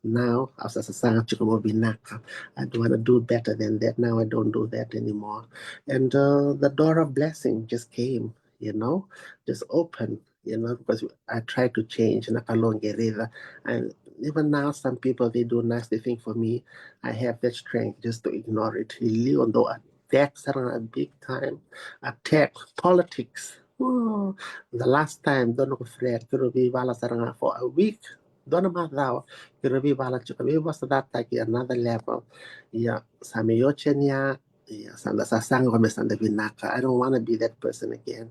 now, as a Sasaga Chikomo Vinaka, I want to do better than that. Now I don't do that anymore. And the door of blessing just came, just open, because I try to change Nakalongereza. And even now, some people, they do nasty thing for me. I have that strength just to ignore it. Even though attacks are a big time, attack, politics. Oh, the last time, don't know, Fred, for a week. Don't know about that. Kirabi bala chuka. We was that like another level. Yeah, Samiyochenya. Yeah, Sanda Sasanga Sanda Vinaka. I don't want to be that person again.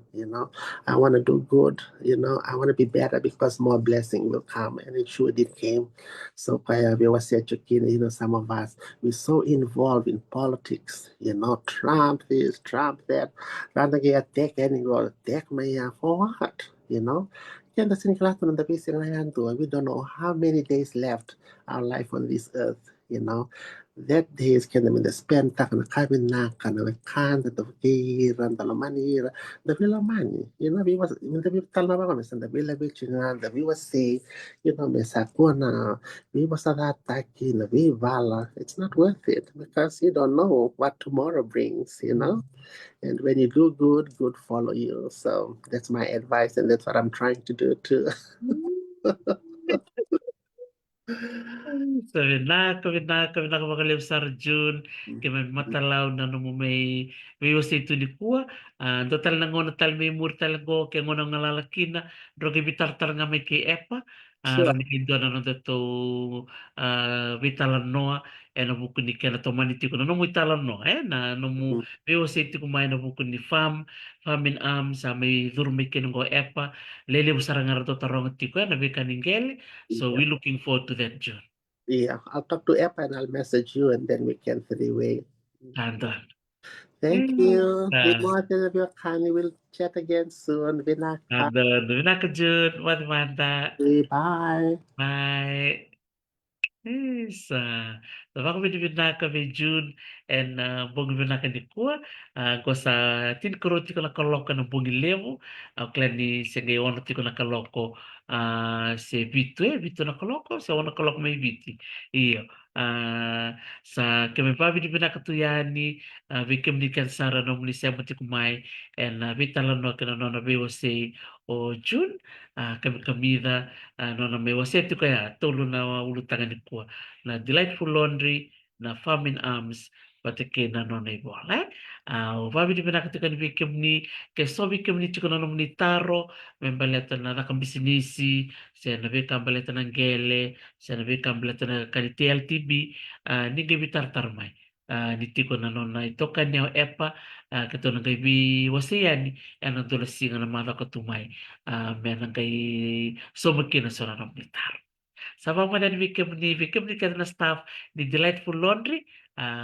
I want to do good. I want to be better because more blessing will come, and it sure did came. So kaya we was said some of us we're so involved in politics. Trump this, Trump that. Rather get attack and go attack me for what? Yan kasi nikalato ng dabi sila yan to. We don't know how many days left our life on this earth. That days can naman the spend tak na kami na ka na kan da kiran da manira da vila mani. We was when the tal na ba kami sa da vila vichingan da we was say me sa ko na we was that taki na we vala. It's not worth it because you don't know what tomorrow brings. And when you do good, good follow you. So that's my advice, and that's what I'm trying to do too. So, Vinaka magaling sa June, kaya may matalaw na no mo may usi ito ni kuwa, total na ngono tal may murtal go, kaya ngono nga lalaki na, drogi bitar-tar nga may kay Epa, Sure. ramikido na no dato Veitalanoa, no buko ni kaya na to maniti ko na no mo Veitalanoa, na no mo Mhm. may usi ito kumain na buko ni Fam in sa may durmi kinong go Epa, lele busarang nga rato tarong tiko, na veikaningele, so Yeah. we looking forward to that, June. Yeah. I'll talk to Epa and I'll message you, and then we can three-way. Andun. Thank Hmm. you. Be more than of your kind. We'll chat again soon. Vinaka. Andun. Vinaka Jun. Manta. Bye. Bye. Yes. Ako binibina kami June and bong binaka ni kuwa. Ko sa tin kuroti ko nakaloko ng bungi levo. Kaya ni sa ngayon ko nakaloko si Vito nakaloko. Sa wana nakaloko may Viti. Iyo. Sa kami pa binibina katuyani. Vikim ni kansara no muli siya mati kumay. And Veitalanoa kinanono bewa si o June. Kami kamida. No na may waseti kaya tulo na ulutangan ni kuwa na delightful laundry na farm in arms patike na no na ibo right vabi di pinakatikan bikem ni kay so bikem ni chiko na ni taro membaleta na nakambisinisi siya na bika baleta ng gele siya na bika baleta na kaniti LTB ni gibitar tarmay ni tiko na no na ito kanya epa kato na kay wasiyan yan ang dulasingan na mga katumay meron kay sumaki na sura ng militar. Sa pamanan Vikim ni kada na staff ni Delightful Laundry,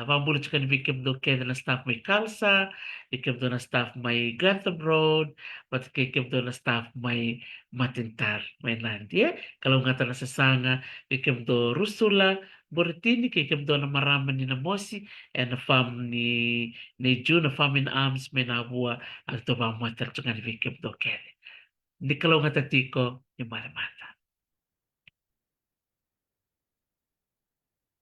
pambulit ka ni Vikim do kada na staff may Kalsa, Vikim do na staff may Grantham Road, pati kay Vikim do na staff may Matintar, may Nandi. Kalau nga na sa Sanga, Vikim do Rusula, Boritini, kay Vikim do na maraman ni Namosi, and na farm ni June, na farm in arms, may nabuwa, at ito ba mo ni Vikim do kada. Hindi ka lang natatiko yung malamata.